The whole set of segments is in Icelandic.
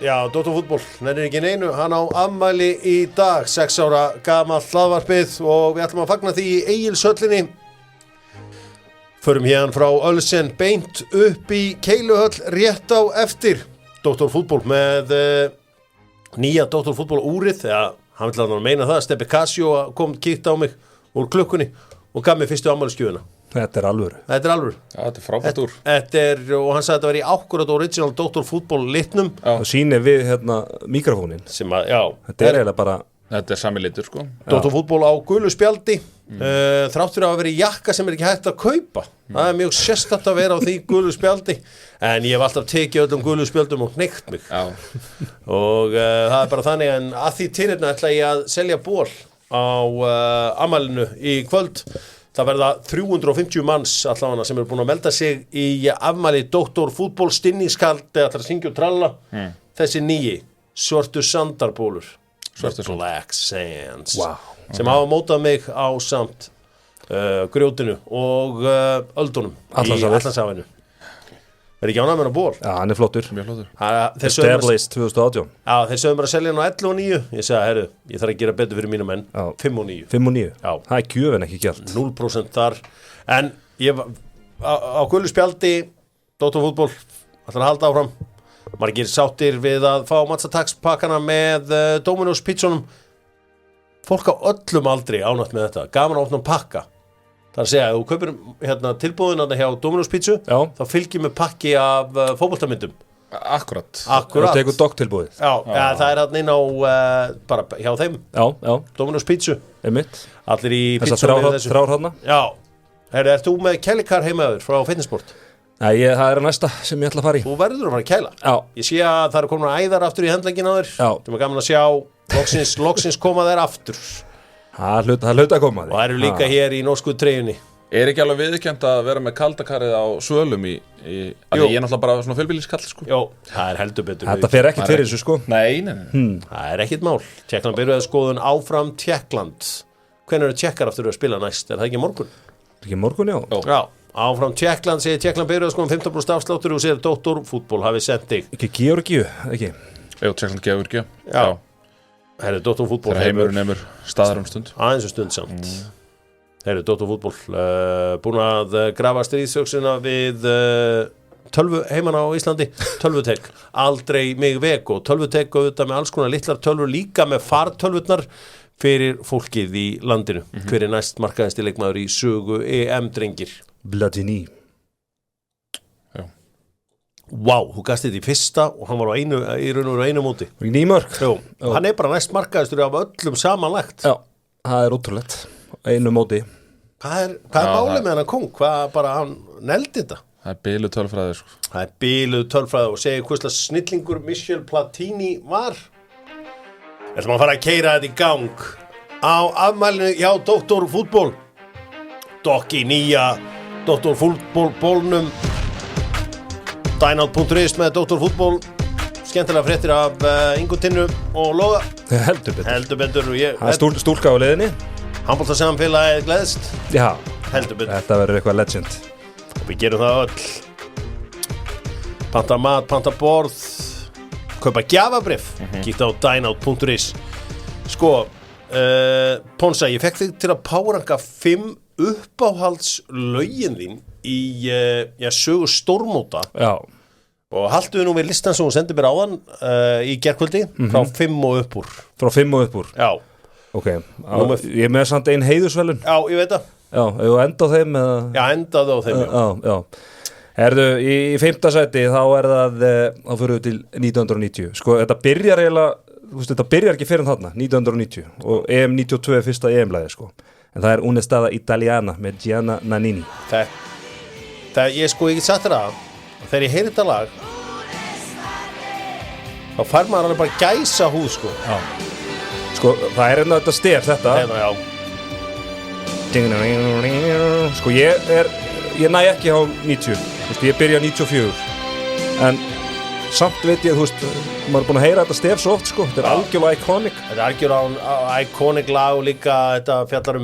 Já, Dóttarfútból, nennir ekki neinu, hann á afmæli í dag, 6 ára gamalt hlaðvarpið og við ætlum að fagna því í Egilshöllinni. Förum hérna frá Ölsen beint upp í Keiluhöll rétt á eftir. Dóttarfútból með nýja Dóttarfútból úrið, hann vil að meina það, Stebbi Casio kom kíkt á mig úr klukkunni og gaf mér fyrstu afmælisgjöfuna. Þetta er alvöru. Já, þetta er frábært úr. Og hann sagði að þetta var í akkurat original Dóttarfútból litnum. Og sýnir við mikrofónin. Sem að, já. Þetta er eiginlega bara... Þetta er sami litur, sko. Dóttarfútból á gulu spjaldi. Þrátt fyrir að vera í jakka sem er ekki hægt að kaupa. Það er mjög sérstakt að vera á því gulu spjaldi. En ég hef alltaf tekið öllum gulu spjöldum og hneikt mig. Já. Og það er bara þannig, en að því tilefni ætla ég að selja ból á afmælinu í kvöld. Það verða 350 manns allavega sem eru búin að melda sig í afmæli Dóttarfútból stinningskaldi ætlar að syngja og tralla. Þessi nýji svörtu sandarbólur. Black Sands. Wow. Sem hafa mótað mig á samt grjótinu og öldunum í Atlantshafinu. Er ekki ánægð með ból? Já, hann er flottur. Mjög flottur. Established 2018. Já, þeir sögum bara að selja hann á 11 og 9. Ég sagði, herru, ég þarf að gera betur fyrir mínu menn. 5 og 9. 5 og 9? Já. Það er gjöfin ekki gælt. 0% þar. En ég á gulu spjaldi, Dóttarfútból, ætlar að halda áfram. Margir sáttir við að fá matsatagspakkana með Dominos pizzunum. Fólk á öllum aldri ánægt með þetta. Gaman að opna pakka. Það er að segja, ef þú kaupir tilbúðin hjá Dominos pizzu, þá fylgir með pakki af fótboltamyndum. Akkurat. Og tekur dokktilbúðið. Já, það er hann inn á bara hjá þeim. Já. Dominos pizzu. Einmitt. Allir í pizzunni þessu. Þrjár hana. Já. Ert þú með kælikar heimaður frá Fitnessport? Nei, það er næsta sem ég ætla að fara í. Þú verður að fara að kæla. Já. Ég sé að það eru komin æðar aftur í handlegginn á þér. Já. Það er gaman að sjá, loksins koma þær aftur. Það hlaut að koma þig. Og það eru líka hér í norsku treyjunni. Er ekki alveg viðurkennt að vera með kaldakarið á svölum í ég er náttúrulega bara svona fjölbýliskall, sko. Jó, það er heldur betur. Þetta fer ekkert fyrir þessu, sko. Nei. Það er ekkert mál. Tékkland byrjuði skoðun áfram Tékkland. Hvenær eru Tékkar aftur að spila næst? Er það ekki morgun? Ekki morgun, já. Já, áfram Tékkland, segir Tékkland byrjuði skoðun 15% afsláttur og segir Dóttarfútból hafi sendt þig. Ekki Georgíu, ekki? Jú, Tékkland Georgíu. Já. Herru, Dóttarfútból heimur nemur staðar stund. Aðeins stund samt. Herru, Dóttarfútból búin að grafa stríðsöksina við tölvu heimann á Íslandi. Tölvutek, aldrei mig veg og tölvutek auðvitað með alls konar litlar tölvur líka með fartölvurnar fyrir fólkið í landinu. Hver er næst markaðasti leikmaður í sögu EM-drengir? Platini. Vá, þú gasti þetta í fyrsta og hann var í raun og veru einu móti. Nýmörk. Jú, hann er bara næst markaðastur af öllum samanlagt. Já, það er ótrúlegt. Einu móti. Hvað er málið með hann kong? Hvað bara hann neldi þetta? Það er biluð tölfræði, sko. Það er biluð tölfræði og segir hvers slags snillingur Michel Platini var. Ætlum að fara að keyra þetta í gang á afmælinu hjá Dóttarfútból. Dokk í nýja Dóttarfútbólnum. Dynalt.is með Dóttarfútból. Skemmtilega fréttir af Ingu Tinnu og Loga. Heldur betur. Það er stúlka á leiðinni. Handboltasamfélagið gleðst. Já. Heldur betur. Þetta verður eitthvað legend. Og við gerum það öll. Panta mat, panta borð, kaupa gjafabréf. Kíktu á Dynalt.is. Sko, Ponsa, ég fekk þig til að páranka 5 uppáhaldslögin þín í sögu stórmóta. Já. Og haltu við nú við listan sem hún sendi mér áðan í gærkvöldi frá 5 og upp úr. Frá 5 og upp úr? Já. Ok, ég er með samt ein heiðursvelun. Já, ég veit það. Já, ef þú enda á þeim eða... Já, endaðu á þeim, já. Herðu, í 5. sæti þá er það, þá fyrir við til 1990. Sko, þetta byrjar eiginlega, þú veist, þetta byrjar ekki fyrir þarna, 1990. Og EM 92 er fyrsta EM-lagið, sko. En það er Un'estada Italiana með Gianna Nannini. Ég get sagt þér að þegar ég heyri þetta lag þá fær maður alveg bara gæsa húð, sko. Já. Sko, það er þetta stef, þetta. Já. Sko, ég næ ekki á 90. Þú veist, ég byrja 94. En samt veit ég, þú veist, maður búin að heyra þetta stef svo oft, sko, þetta algjörlega iconic. Þetta algjörlega iconic lag og líka þetta fjallar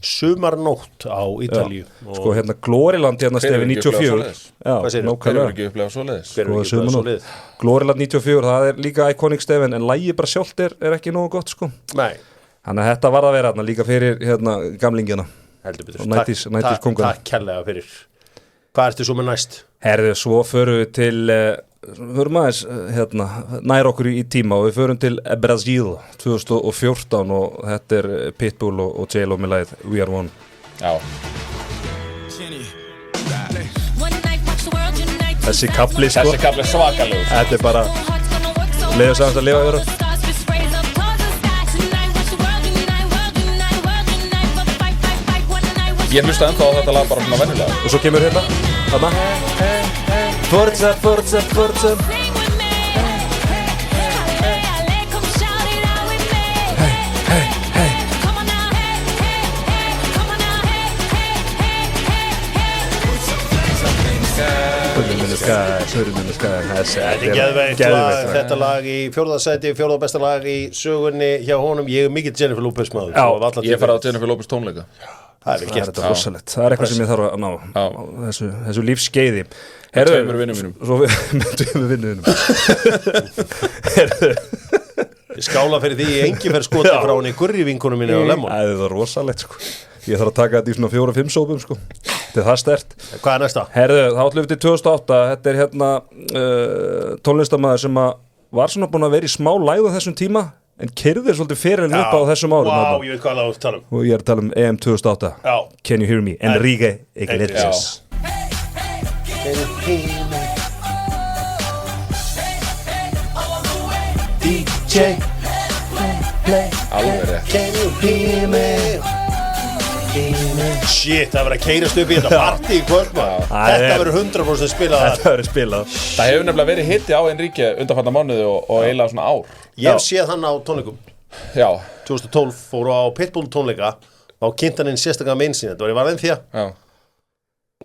sumarnótt á Ítalíu. Sko, Gloriland, stefi 94. Já, nákvæmlega. Hver ekki upplega svoleiðis? Gloriland 94, það líka iconic stefin, en lagið bara sjálft ekki nógu gott, sko. Nei. Þannig að þetta var að vera líka fyrir gamlingjana. Heldur betur. Og 90s konguna. Takk kærlega fyrir. Hvað ertu svo með næst? Herðu, svo förum við til förum aðeins nær okkur í tíma og við förum til Brasil 2014 og þetta Pitbull og J-Lo með lagið We Are One. Já. Þessi kapli, sko. Þessi kapli svakalegur. Þetta bara leiður saman að lifa yfir. Ég hlusta ennþá á þetta lag bara svona venjulega. Og svo kemur þarna Forza, Forza, Forza Þetta geðveikt lag, þetta lag í 4. sæti, 4. besta lag í sögunni hjá honum. Ég mikill Jennifer Lopez maður. Já, ég farið á Jennifer Lopez tónleika. Það vel gert. Það rosalegt, það eitthvað sem ég þarf að ná á þessu lífskeiði. Með tveimur vinnum mínum. Með tveimur vinnum mínum. Skála fyrir því engi fer skoti frá henni gurrivinkunum minni á Lemon. Það var rosalegt, sko. Ég þarf að taka þetta í svona 4-5 sópum, sko. Þetta það stert. Hvað næsta? Herðu, þá ætlum við til 2008. Þetta tónlistarmaður sem var svona búin að vera í smá lægð á þessum tíma, en keyrði svolítið fyrir henni upp á þessum árum. Vá, ég veit hvað það var að tala um. Og ég að tala um EM 2008. Já. Can you hear me? Enrique Iglesias. DJ Alveg rétt. Can you hear me? Shit, það verður að keyrast upp í þetta partí í kvöld maður. Þetta verður 100% spilað þar. Þetta verður spilað. Það hefur nefnilega verið hitti á Enrique undanfarna mánuði og eiginlega svona ár. Ég hef séð hann á tónleikum. Já. 2012 fóru á Pitbull tónleika á kynntaninn sérstaklega með einsinn. Þetta var í Valencia. Já.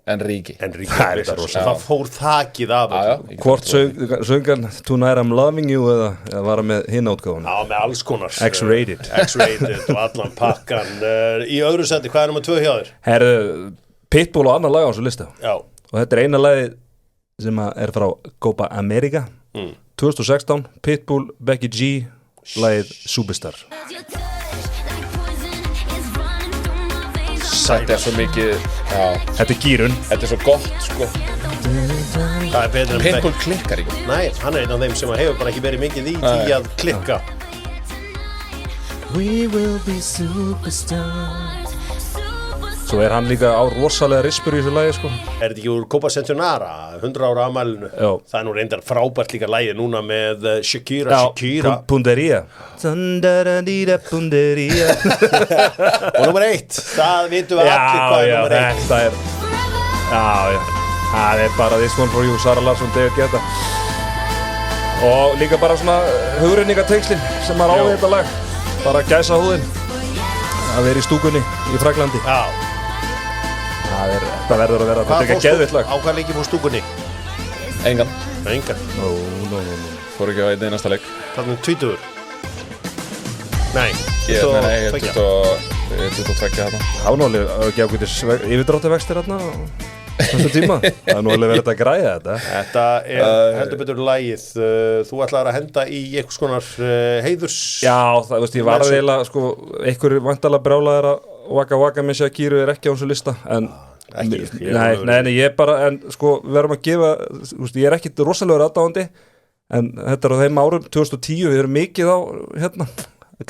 Enrique. Það fór þakið af. Hvort söngan Tonight I'm Loving You eða var það með hinn átgáðan? Já, með alls konar. X-rated. X-rated og allan pakkan. Í öðru seti, hvað er nummer 2 hjá þér? Herðu, Pitbull og annar lag á þessu lista. Já. Og þetta eina lagið sem frá Copa America 2016, Pitbull, Becky G, lagið Superstar. Þetta svo mikið, já. Þetta gírun. Þetta svo gott, sko. Það betur en Pitbull klikkar ekki. Nei, hann einn af þeim sem hefur bara ekki verið mikið í því að klikka. We will be superstars. Svo hann líka á rosalega rispur í þessu lagi, sko. Þetta ekki úr Copa Centenara, 100 ára afmælinu? Já. Það nú reyndar frábært líka lagi núna með Shakira. Punderia. Punderia. Og nummer 1, það vitum við allir hvað er nummer 1. Já, það bara This One For You, Sara Larsson, David Guetta. Og líka bara svona hugrenningatengslin sem á við þetta lag. Bara gæsa húðin að vera í stúkunni í Fraklandi. Já. Það verður að vera, þetta ekki geðvitt lag. Á hvað leikir fór stúkunni? Engan. No. Fór ekki á einn einasta leik. Þannig 20. Nei, ég er 22 þarna. Það var nálega ekki ákveðis yfirdráttarvextir þarna á þessu tíma. Það er nálega verið að græja þetta. Þetta heldur betur lagið. Þú ætlaðir að henda í einhvers konar heiðurs. Já, það veist, ég var eiginlega, sko, einhver vantalega brjálaðir að Waka með Shakiru ekki á þessu lista, en nei, ég bara, en sko, við verðum að gefa, ég er ekkit rosalegur aðdáandi, en þetta á þeim árum 2010, við erum mikið á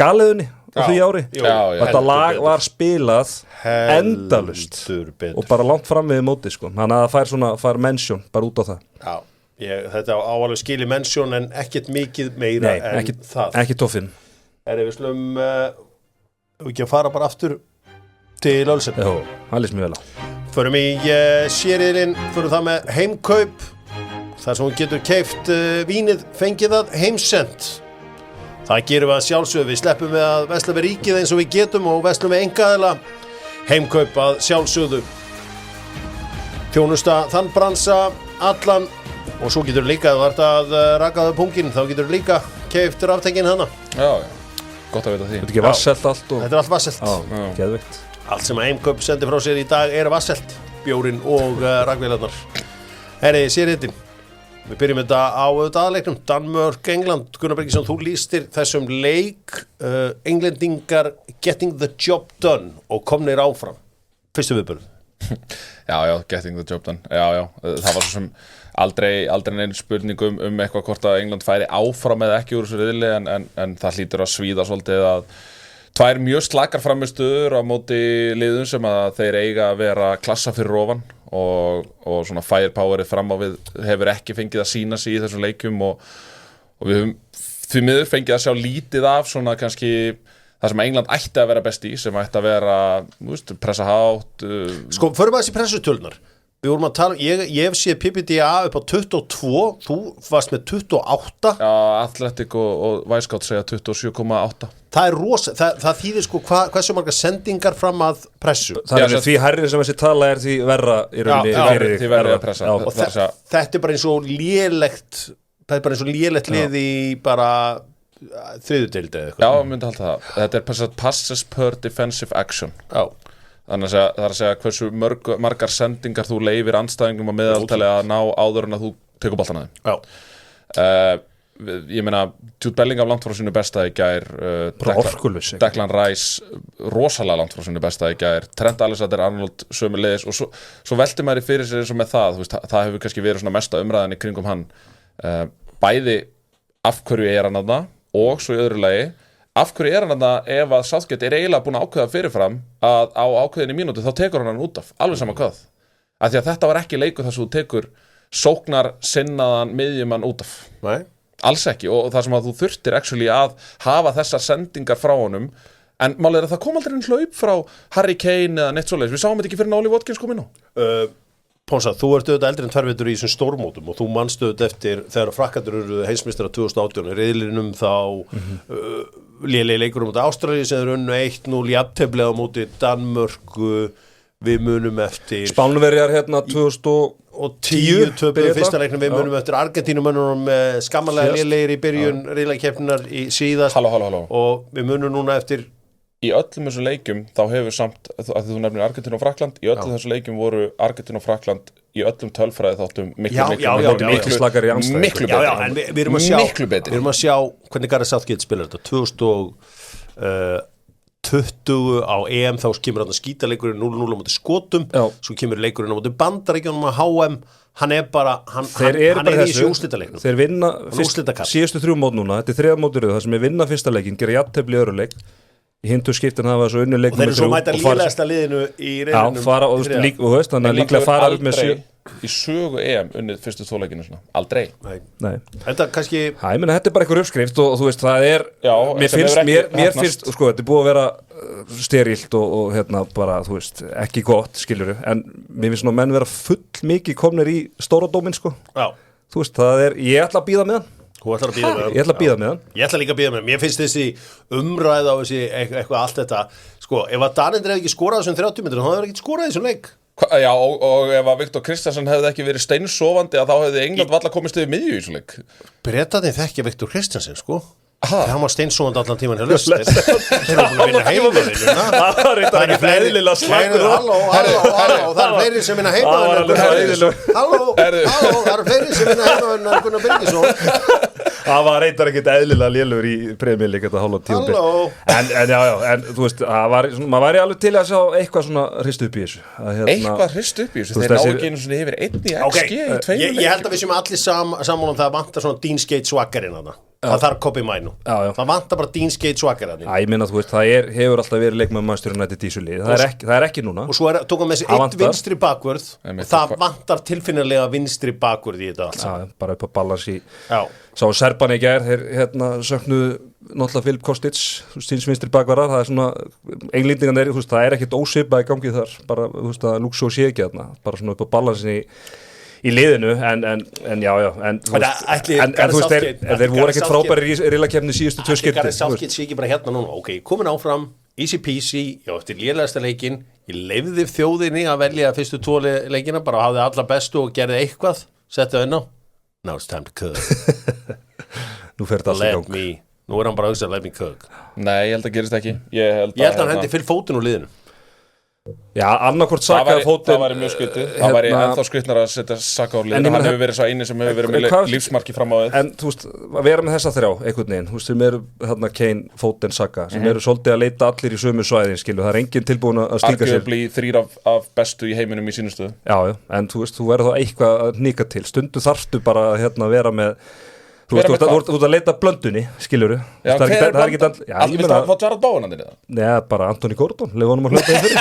galiðunni á því ári. Þetta lag var spilað endalust og bara langt fram við móti, sko, þannig að það fær mention bara út á það. Já, þetta áalveg skili mention en ekkit mikið meira en það. Ekki toffin. Við slum ekki að fara bara aftur til Ölsen. Já, hann lýst mjög vel á. Förum í sériðilinn, förum það með heimkaup. Þar sem hún getur keypt vínið, fengið það heimsent. Það gerum við að sjálfsögðu. Við sleppum við að versla við ríkið eins og við getum og verslum við einkaaðila. Heimkaup að sjálfsögðu. Þjónusta þann bransa allan Og svo getur líka, þú ert að rakaðu pungin, þá getur líka keypt raftekkin hana. Já, gott að vita því. Þetta ekki vasselt allt og... Þetta allt vasselt. Já, geðveikt. Allt sem Aimcup sendi frá sér í dag vasselt. Bjórinn og rakvélarnar. Herri, sérhitin. Við byrjum þetta á aðleiknum. Danmörk-England. Gunnar Birgisson, þú lýstir þessum leik. Englendingar getting the job done og komnir áfram. Fyrstu viðburð. Já, getting the job done. Já, það var svo sem aldrei neinn spurning eitthvað hvort að England færi áfram eða ekki úr þessu riðli en það hlýtur að svíða svolítið að tvær mjög slakar framistöður á móti liðum sem að þeir eiga að vera klassa fyrir ofan og svona firepowerið fram á við hefur ekki fengið að sína sig í þessum leikjum og við höfum því miður fengið að sjá lítið af svona kannski það sem England ætti að vera best í sem ætti að vera, pressa hátt Sko, förum að þessi pressutölunar Við vorum að tala, ég hef séð PPDA upp á 22, þú varst með 28 Já, Athletic og Wisecout segja 27,8 Það rosa, það þýðir sko hversu margar sendingar fram að pressu Það er því hærri sem þessi tala því verra í rauninni fyrir því verra að pressa og þetta bara eins og lélegt lið í bara þriðjudeild eða eitthvað Já, myndi halda það Þetta passes per defensive action Já Þannig að það er að segja hversu margar sendingar þú leifir andstæðingum að meðaltali að ná áður en að þú tekur boltan að þeim. Já. Ég meina, Jude Bellingham langt frá sínu besta í gær. Declan Rice rosalega langt frá sínu besta í gær. Trent Alexander-Arnold sömuleiðis og svo velti maður fyrir sér eins og með það. Þú veist, það hefur kannski verið svona mesta umræðan í kringum hann. Bæði af hverju er hann þarna og svo í öðru lagi af hverju er hann þarna ef að Southgate er eiginlega búin að ákveða fyrirfram að á ákveðinni mínútu þá tekur hann út af, alveg sama hvað af því að þetta var ekki leikur þar sem þú tekur sóknar sinnaðan miðjumann út af Nei. Alls ekki og það sem að þú þurftir actually að hafa þessar sendingar frá honum en málið er að það kom aldrei einn hlaup frá Harry Kane eða neitt svoleiðis, við sáum þetta ekki fyrir Ollie Watkins kom inn á Ponsa, þú ert auðvitað eldri en tværvitur í þessum stórmótum og þú manst auðvitað eftir þegar frakkandur eru heimsmeistara 2018 riðlinum þá lélegi leikur á móti Ástralíu sem eru unnu 1-0 jafntefli á móti Danmörku við munum eftir Spánverjar hérna 2010 töpuðu fyrsta leiknum við munum eftir Argentínumönnunum skammarlega lélegir í byrjun riðlakeppninnar í síðast Halló. Og við munum núna eftir Í öllum þessum leikjum þá hefur samt að þú nefnir Argentínu og Frakkland í öllum þessum leikjum voru Argentínu og Frakkland í öllum tölfræði þáttum miklu slakari í andstæðu miklu betri en við erum að sjá hvernig Gareth Southgate spilar þetta 2020 á EM þá kemur hann að skýta leikurinn 0-0 á móti Skotum svo kemur leikurinn á móti Bandaríkjunum á HM hann er bara hann er í úrslitaleiknum þeir vinna síðustu 3 mót núna þetta er 3 mótur það sem er vinna fyrsta leikin gera jafntefli í öðru leik í hindu skiptin hafa svo unnu leik og þeir eru svo mæta líðlegasta liðinu í reyninum fara og þú veist þannig að líklega fara upp með í sögu EM unnið fyrstu 2 leikinu svona aldrei Nei. Þetta kannski þetta er bara einhver uppskrift og þú veist það er mér finnst sko þetta er búið að vera sterilt og hérna bara þú veist ekki gott skiljuru en mér finnst svona menn vera full mikið komnir í stóra dóminn sko þú veist það er ég ætla að bíða með hann Þú ætlar að bíða með hann? Ég ætla að bíða með hann. Ég ætla líka að bíða með hann. Mér finnst þessi umræða á þessi eitthvað allt þetta. Sko, ef að Danendur hefði ekki skorað þessum 30 metrum, þá hefði ekki skorað þessum leik. Já, og ef að Viktor Kristjánsson hefði ekki verið steinsofandi að þá hefði England valla komist yfir miðju í þessum leik. Bretarnir þekkja Viktor Kristjánsson, sko. Hann var steinsofandi allan tíman hjá Leicester. Þeir eru búin að vinna heimavinnuna. Það er fleiri slagur. Halló, það er fleiri sem vinna heimavinnuna. Halló, það er fleiri sem vinna heimavinnuna en Gunnar Birgisson. Það var reyndar ekkert eðlilega lélugur í Premier League þetta hálfa tímabil en þú veist, maður væri alveg til að sjá eitthvað svona hrist upp í þessu Eitthvað hrist upp í þessu? Þeir ná ekki einu svona yfir 1 í XG í 2 Ég held að við séum allir sammála það vantar svona Dean Skate svakkarinn þarna það þarf Kobi Mainu það vantar bara Dean Skate svakkarinn ég meina þú veist, það hefur alltaf verið leikmaður Manchester United í þessu lið það er ekki núna og svo tókum við þessi 1 vinstri bakvörð og það vantar tilfinnilega vinstri bakvörð í þetta alls bara upp að balans í sá Serban í gær þeir söknuðu náttúrulega Filip Kostic síns vinstri bakvarar það er svona englendingan það er ekkert ósvipað í gangi þar bara þú veist að Luxo sé ekki þarna bara svona upp að balansin í liðinu en já en þú veist þeir voru ekkert frábæri í riðlakeppni síðustu 2 skipti Gareth Southgate sé ekki bara hérna núna komin áfram, easy peasy eftir lélegasta leikinn, ég leyfði þjóðinni að velja fyrstu 2 leikina bara hafði alla bestu og gerði eitthvað settu inn á Now it's time to cook. Nú fer þetta allt í gang. Nú hann bara að hugsa let me cook. Nei, ég held að gerist ekki. Ég held að hann hendi fyrir fótinn úr liðinu. Já, annarkvort Saka fótinn. Það væri mjög skrítið. Það væri ennþá skrítnar að setja Saka úr liðinu. Hann hefur verið svo eini sem hefur verið með lífsmarki fram á við. En þú veist, að vera með þessa þrjá einhvern veginn, þú veist, sem eru þarna Kane, Foden, Saka, sem eru svolítið að leita allir í sömu svæðin, skilu, það er enginn tilbúin að stíka sér. Arguably 3 af bestu í heiminum í sínu stöðu. Já, en þú veist, þú verður þá eitthvað að hnika til. Stundu þarftu bara að vera með. Þú ert að leita blöndunni, skilurðu. Já, hver er blöndan? Viltu að fá Jared Bowen að þinni það? Nei, bara Anthony Gordon, lefa honum að hljóta í fyrir.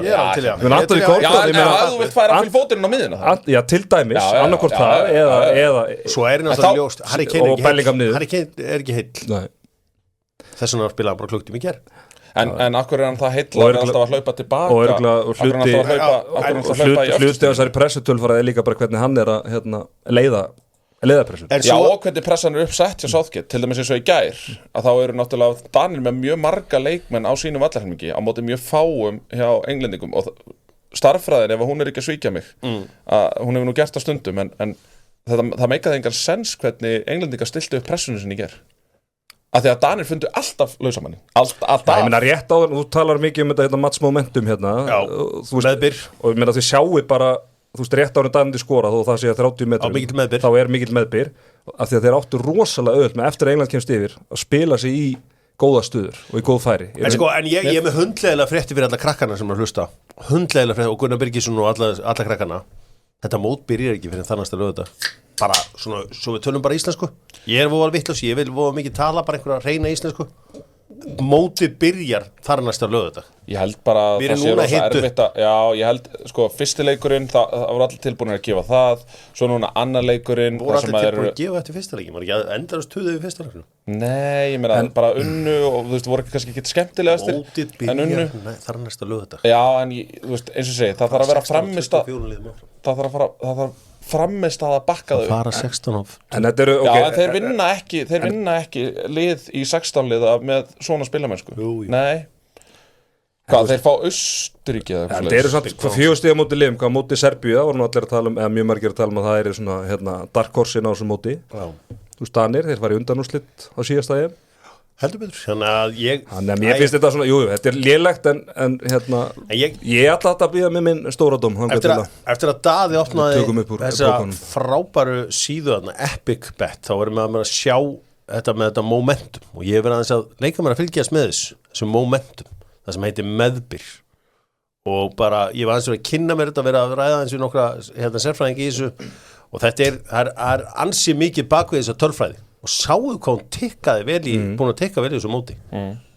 Ég til já. Anthony Gordon, ég meina að þú vilt færa fyrir fóturinn á miðina. Já, til dæmis, annarkvort það, eða svo er náttúrulega ljóst, Harry Kane er ekki heill. Nei. Þess vegna spilaði hann bara klukktum í ger. En akkur er hann það heill alltaf að hlaupa tilbaka? Og hluti af þessari pressutölfara er líka bara hvernig hann er að leiðapressun. Já, og hvernig pressan er uppsett hjá Southgate, til dæmis eins og í gær að þá eru náttúrulega Danir með mjög marga leikmenn á sínum vallarhelmingi á móti mjög fáum hjá englendingum og starffræðin, ef hún er ekki að svíkja mig að hún hefur nú gert á stundum en það meikaði engan sens hvernig englendingar stiltu upp pressunum sinni í gær að því að Danir fundu alltaf lausamannin alltaf. Ég meina rétt á þú talar mikið þetta match momentum hérna. Já, meðbyr og ég meina þið sjáu bara þú veist, rétt árið Danir skora þó það sé að 30 metrum þá er mikill meðbyr af því að þeir áttu rosalega auðvelt með eftir að England kemst yfir að spila sig í góða stuður og í góð færi. En ég er með hundlegilega frétti fyrir alla krakkana sem er að hlusta hundlegilega frétti og Gunnar Birgisson og alla krakkana þetta mót byrjar ekki fyrir þannig að lögða bara svona, svo við tölum bara íslensku ég er voða vitlaus, ég vil voða mikið tala bara einhverja reyna íslensku mótið byrjar þar næsta lögða ég held bara að það sé rosa erfitt já, ég held, sko, fyrsti leikurinn það voru allir tilbúinir að gefa það svo núna annar leikurinn voru allir tilbúinir að gefa þetta fyrsta leikin, var ekki endarast tuðið við fyrsta leikinu? Nei, ég meina, bara unnu og þú veist, voru kannski ekki skemmtilegastir mótið byrjar þar næsta lögða já, en þú veist, eins og segi, það þarf að vera framist að framist að bakka þau fara 16 of en þetta eru já, en þeir vinna ekki lið í 16 liða með svona spilamennsku nei hvað, þeir fá Austurríki eða þeir eru samt 4 stiga móti liðum, hvað móti Serbíu það voru nú allir að tala eða mjög margir að tala að það er svona dark horse inn á þessum móti þú Danir, þeir fari undanúrslit á síðasta EM heldur betur, þannig að mér finnst þetta svona, þetta er lélegt en ég ætla að býða með minn stóradóm eftir að Daði opnaði þessa frábæru síðu Epic Bet, þá erum við að sjá þetta með þetta momentum og ég hef verið aðeins að leika mér að fylgjast með þessu momentum, það sem heitir meðbyr og bara, ég var aðeins að kynna mér þetta, vera að ræða eins og nokkra sérfræðingi í þessu og þetta er ansi mikið bakvið þessa tölfræði og sáðu hvað hún tikkaði vel búin að tikka vel í þessu móti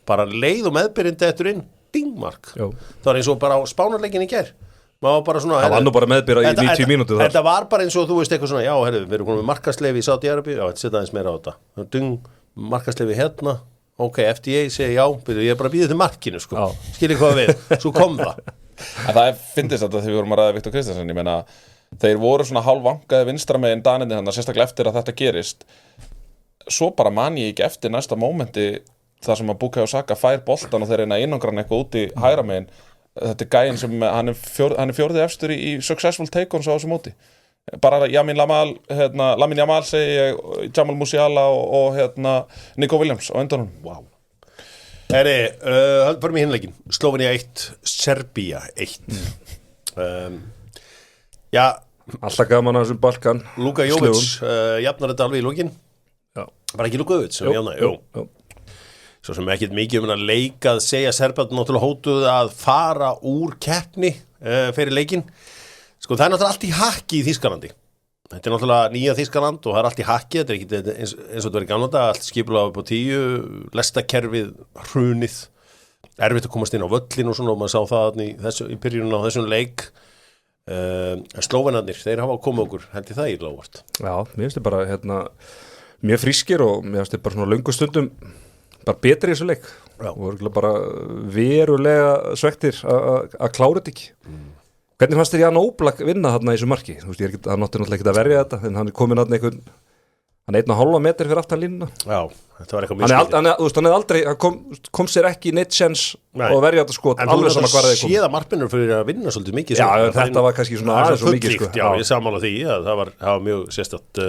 bara leið og meðbyrjandi eftir inn dingmark, það var eins og bara á spánarleikin í ger maður bara svona það var nú bara meðbyrja í 90 mínútur þetta var bara eins og þú veist eitthvað svona já, herru, við erum konum með markasleifi í Saudi-Arabi já, þetta setja aðeins meira á þetta markasleifi hérna, ok, FDA segi já, ég er bara býðið til markinu sko. Skiljið hvað við, svo kom það en það finnst þetta þegar við vorum að ræða Viktor Kristjánsson, ég meina þeir voru svona hálfvangaði vinstra megin Danirnir þannig að sérstaklega eftir að þetta gerist svo bara man ég ekki eftir næsta mómenti þar sem að Bukayo Saka fær boltan og þeir reyna einangran eitthvað út í hægra megin þetta er gæinn sem hann er fjórði efstur í successful take-ons á þessu móti bara Lamin Yamal segi ég, Jamal Musiala og Nico Williams á undan wow. Förum í hinleikin Slovenia 1, Serbía 1 já alltaf gaman að þessum Balkan Luka Jovic jafnar þetta alveg í lókin bara ekki Luka Jovic sem jafnaði svo sem ekkert mikið að leika að segja Serbat náttúrulega hótuð að fara úr keppni fyrir leikin sko það er náttúrulega allt í hakki í Þýskalandi þetta er náttúrulega nýja Þýskaland og það er allt í hakki þetta er ekki eins og þetta verið gamla þetta allt skipulega upp á 10 lestakerfið hrunið erfitt að komast inn á völlin og svona og maður sá það í byrjunum á þessum leik Slóvenarnir, þeir hafa komið okkur held í það í lávart já, mér finnst þið bara mjög frískir og mér finnst þið bara svona löngu stundum bara betri í þessu leik og bara verulega svektir að klára þetta ekki hvernig fannst þér Jan Oblak vinna þarna í þessu marki þú veist, hann nátti náttúrulega ekki að verja þetta en hann er komin þarna hann er 1,5 metri fyrir aftan línuna. Já, þetta var eitthvað mjög hann er aldrei, kom sér ekki neitt sens og verja þetta skot en alveg sama hvað það þú séða markmennur fyrir að vinna svolítið mikið já, þetta var kannski svona aðeins svo mikið sko. Já, ég sammála því að það var mjög sérstætt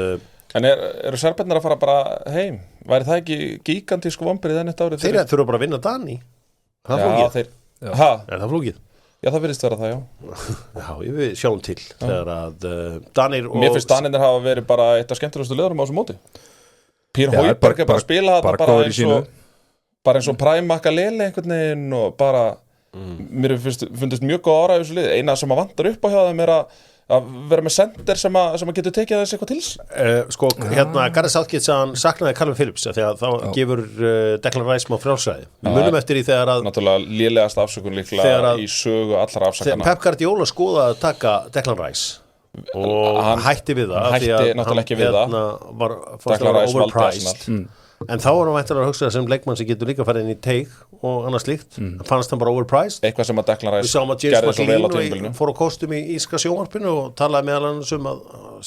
En eru Serbarnir að fara bara heim? Væri það ekki gigantísku vombrið enn eitt árið? Þeir þurfa bara að vinna Dani. Það er flókið. Það er flókið. Já, það virðist vera það, já, við sjáum til þegar að Danir og... Mér finnst Danirnir hafa verið bara eitt af skemmtilegustu liðurum á þessu móti. Pír Højberg bara að spila þetta bara eins og Prime Makalele einhvern veginn og bara mér finnst mjög góð ára í þessu lið. Eina sem að vantar upp á hjá þeim er að vera með sender sem að getur tekið þessi eitthvað til sko, Gareth Southgate hann saknaði Calvin Phillips þegar þá gefur Declan Rice má frjálsræði við munum eftir í þegar að náttúrulega lélegast afsökun líklega í sögu allra afsakana Pep Guardiola skoða að taka Declan Rice og hann hætti við það hætti náttúrulega ekki við það var Declan Rice overpriced en þá var hann væntanlega að hugsa sem leikmann sem getur líka farið inn í teig og annað slíkt fannst hann bara overpriced eitthvað sem að Declan Rice við sáum að James McLean fór á kostum í íska sjónvarpinu og talaði meðal annars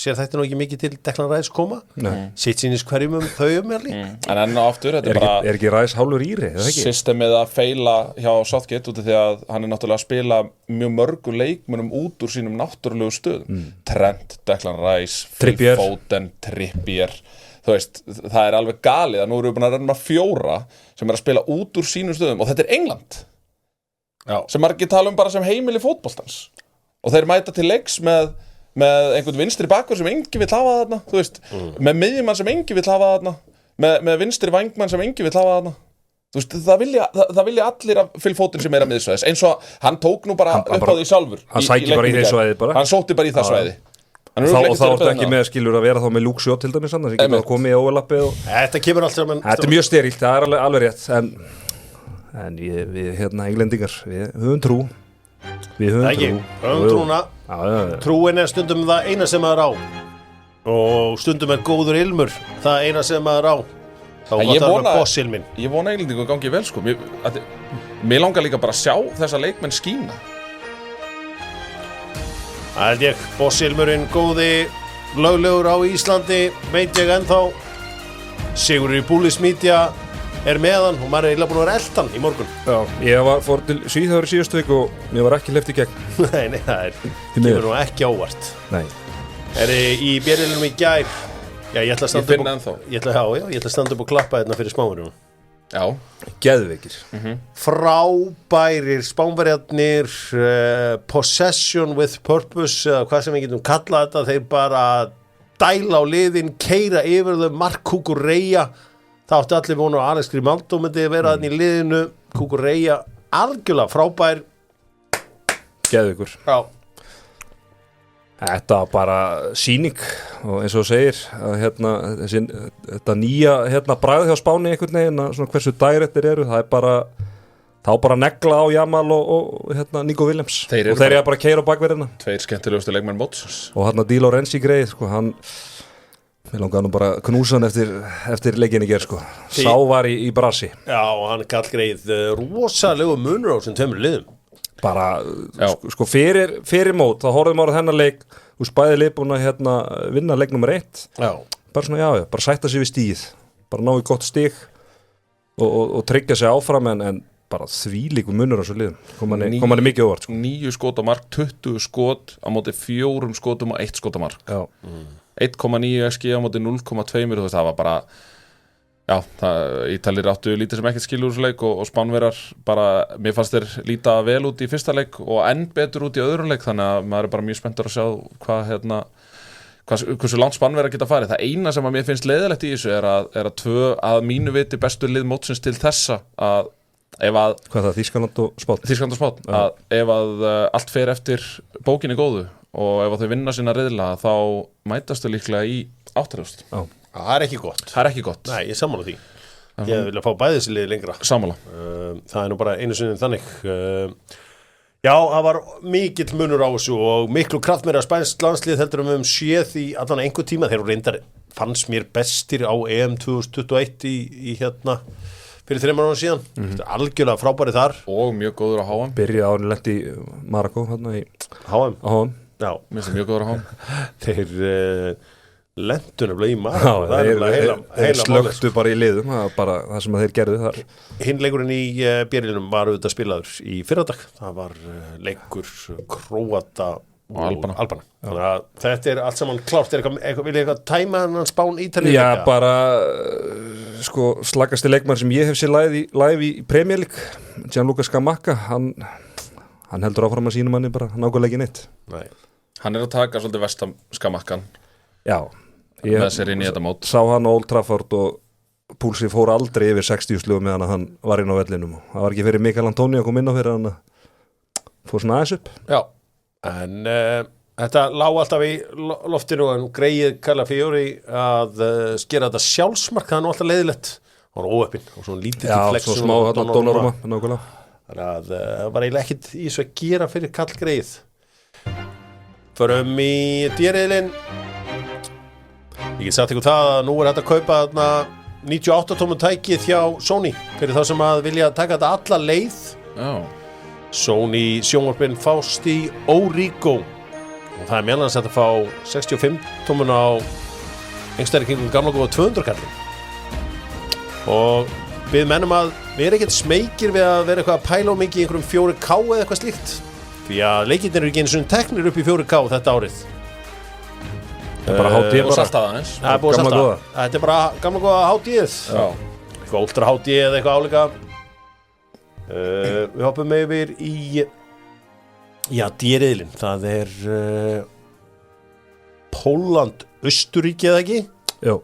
sér þetta nú ekki mikið til Declan Rice koma sitt sínis hverjum þau mér líka en enn og aftur þetta er ekki Rice hálfur íri systemið að feila hjá Southgate út af því að hann er náttúrulega að spila mjög mörgu leikmönnum út úr sínum náttúrulegu stöðum Trent, Declan Rice, Phil Foden Trippier þú veist, það er alveg galið að nú erum við búin að renna 4 sem er að spila út úr sínum stöðum og þetta er England sem margir tala bara sem heimili fótboltans og þeir mæta til leiks með einhvern vinstri bakkur sem engi vill hafa þarna þú veist, með miðjumann sem engi vill hafa þarna með vinstri vængmann sem engi vill hafa þarna þú veist, það vilja allir af Phil Foden sem er að miðsvæðis eins og hann tók nú bara upp á því sjálfur hann sækir bara í það svæði hann sótti bara í það svæði og þá ertu ekki með skilur að vera þá með Luke Shaw til dæmis þannig að það getur að koma í overlappi þetta kemur allt saman þetta er mjög sterilt, það er alveg rétt en við englendingar við höfum trú trúna trúin er stundum það eina sem maður á og stundum er góður ilmur það eina sem maður á þá gott að vera bossilminn ég vona englendingu gangi vel sko mér langar líka bara að sjá þessa leikmenn skína Það held ég, bossilmurinn góði löglegur á Íslandi veit ég ennþá Sigurður í Bullis Media er meðan og maður er eiginlega búin að vera eldan í morgun Já, ég fór til Svíþjóðar í síðustu viku og mér var ekki hleypt í gegn Nei, það kemur nú ekki ávart Nei í björnilum í gær Já, ég ætla að standa upp ég ætla að standa upp og klappa hérna fyrir Spánverjum Já, geðveikir frábærir Spánverjarnir possession with purpose eða hvað sem við getum kallað þetta þeir bara dæla á liðin keyra yfir þau Mark Cucurella það átti allir vonu að Alex Grimaldo myndi vera þannig í liðinu Cucurella algjörlega frábær geðveikur Já Þetta bara sýning og eins og þú segir að þetta nýja bragð hjá Spáni einhvern veginn að svona hversu dærettir eru það er bara negla á Jamal og Nico Williams og þeir eru bara að keyra á bakverðina 2 skemmtilegustu leikmenn mótsins og Di Lorenzi greið sko mér langaði nú bara knúsa hann eftir leikinni ger sko sá var í brasi Já og hann gall greið rosalegu munur á sem tveimur liðum bara sko fyrir mót þá horfðum ára þennan leik og spæði lið búin að vinna leik nummer 1 bara svona bara sætta sig við stíð bara ná í gott stig og tryggja sig áfram en bara þvílíku munur á svo liðum kom hann mikið óvart sko. 9 skot á mark, 20 skot á móti 4 skotum og 1 skot á mark 1,9 XG á móti 0,2 það var bara Ítalir áttu lítið sem ekkert skilur úr þessu leik og Spánverjar bara, mér fannst þeir líta vel út í fyrsta leik og enn betur út í öðrum leik þannig að maður er bara mjög spenntur að sjá hversu langt Spánverjar geta farið. Það eina sem að mér finnst leiðilegt í þessu er að 2 að mínu viti bestu lið mótsins til þessa að ef að hvað það, Þýskaland og Spánn að ef að allt fer eftir bókinni góðu og ef að þau vinna sína riðla þá mætastu líklega í 8. Það er ekki gott. Nei, ég sammála því. Ég vilja fá bæði þessi liði lengra. Sammála. Það er nú bara einu sinni þannig. Já, það var mikill munur á þessu og miklu kraftmeira spænsk landslið heldur við séð í allan einhver tíma. Þeir reyndar fannst mér bestir á EM 2021 í fyrir 3 árum síðan. Algjörlega frábæri þar. Og mjög góður á HM. Byrja árið lent í Marokko HM. HM. Já. Mér finnst mjög góður á HM. Þeir lentu nefnilega í Já, maður. Það er nefnilega þeir slöktu bara í liðum, það var bara það sem þeir gerðu þar. Hinleikurinn í björlinum var auðvitað spilaður í fyrradag. Það var leikur Króata og Albana. Þannig að þetta er allt saman klárt. Vil ég eitthvað tæma hann Spán Ítalíu? Já, bara sko slagasti leikmaður sem ég hef sér live í Premier League, Gianluca Scamacca, hann heldur áfram að sínum manni bara nákvæmlega ekki neitt. Nei. Hann er að taka svolítið vestam Scamaccan Já, með sér inn í þetta mót. Sá hann á Old Trafford og púlsi fór aldrei yfir 60 slugum meðan hann var inn á vellinum. Það var ekki fyrir Mikael Antoni að koma inn á fyrir hann fór svona aðeins upp. Já, en þetta lá alltaf í loftinu en greið Calafiori að skera þetta sjálfsmark, það er nú alltaf leiðilegt. Það var óöppin og svona lítið til flex. Já, svo smá hann Donnarumma, nákvæmlega. Þannig að það var eiginlega ekkit í þessu að gera fyrir kall greið. Förum í dýriðlinn. Ég get sagt ykkur það að nú er hægt að kaupa 98 tómum tækið hjá Sony fyrir þá sem að vilja taka þetta alla leið. Já. Sony sjónvarpin fást í Origo og það er meðal annars hægt að fá 65 tómun á einhverstæri kringum gamla góða 200 kallir. Og við mennum að við erum ekkert smeykir við að vera eitthvað að pæla á mikið í einhverjum 4K eða eitthvað slíkt því að leikirnir eru ekki einu svona teknir upp í 4K þetta árið. Það er bara HD Og saltað aðeins. Það er búið að Gamla salta. góða. Þetta er bara gamla góða HD-ið. Já. Eitthvað ultra HD eða eitthvað álíka. Við hoppum yfir í dýriðlinn. Það er Pólland, Austurríki eða ekki? Jú.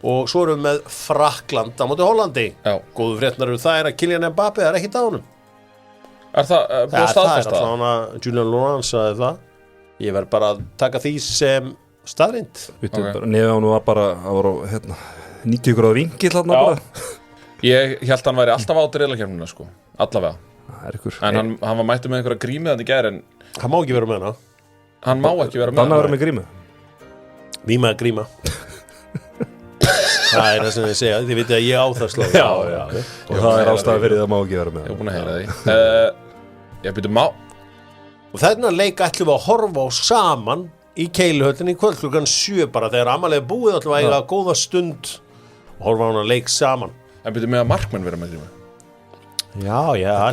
Og svo erum við með Frakkland á móti Hollandi. Já. Góðu fréttnar eru það er að Kylian Mbappé er ekki dánum. Er það búið að staðfesta? Það er alltaf Julian Laurent sagði það. Ég verð bara að taka því sem staðrind. Nefið á nú að bara það voru 90 gráða vingill þarna Já. bara. Ég held hann væri alltaf átt í riðlakeppnina sko. Allavega. Það er ykkur. En hann var mættur með einhverja grímið þannig gær en Hann má ekki vera með hana. hann má ekki vera með Danna verið með grímu. Víma að gríma. Það er það sem þið segja. Þið vitið að ég á það slóð. Já. Og það er ástæða fyrir það má ekki vera með. Ég er búin að heyra því. Ég byrju má. Og þennan leik ætlum við að horfa á saman í Keiluhöllinni í kvöld klukkan 7 bara þegar amalega búið ætlum við að eiga góða stund og horfa á hana leik saman. En byrju með að markmenn vera með grímu. Já.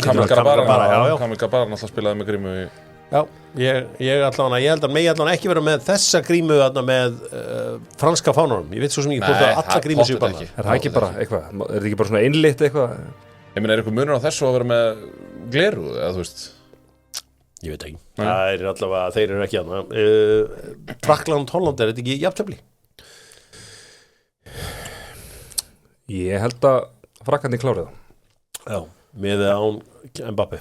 Kamil Grabara Já. náttúrulega spilaði með grímu í... Já, ég held að megi allavega ekki vera með þessa grímu þarna með franska fánunum. Ég veit svo sem ekki hvort að alla grímu séu bannar. Er það ekki bara eitthvað? Er þetta ekki bara svona einlitt eitthvað? Ég meina, er eitthvað munur á þessu að vera með gleru eða þú veist? Ég veit ekki. Nei. Það er allavega, þeir eru ekki þarna. Frakkland, Holland, er þetta ekki jafntefli? Ég held að Frakkarnir klárið það. Já, með án Mbappé.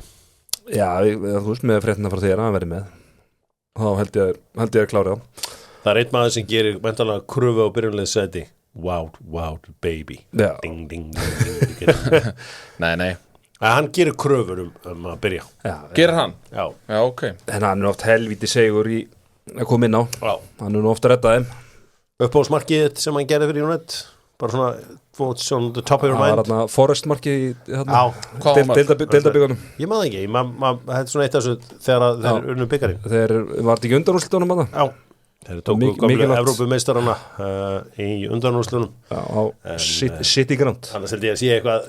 Já, þú veist með fréttina frá þér að hann verið með. Þá held ég að klárið það. Það er einn maður sem gerir mentalega kröfu á byrjunliðssæti. Wow, baby. Já. Ding, ding, ding, ding. Nei. Hann gerir kröfur að byrja. Já. Gerir hann? Já. Já, ok. En hann er oft helvíti segur í að koma inn á. Já. Hann er nú ofta að redda þeim. Uppáhaldsmarkið sem hann gerði fyrir United. Bara svona, what's on the top of your Það var mind. þarna Forrest-markið í Hvað var mark? deildabíkunum. Ég maður ekki, þetta er svona eitt af þessu þegar þeir unnu byggarinn. Þeir var þetta ekki undanúrslitunum að það? Já. Þeir tóku gamlu mikilvægt. Evrópumeistarana í undanúrslunum. Já, á City Ground. Annars held ég að sé eitthvað,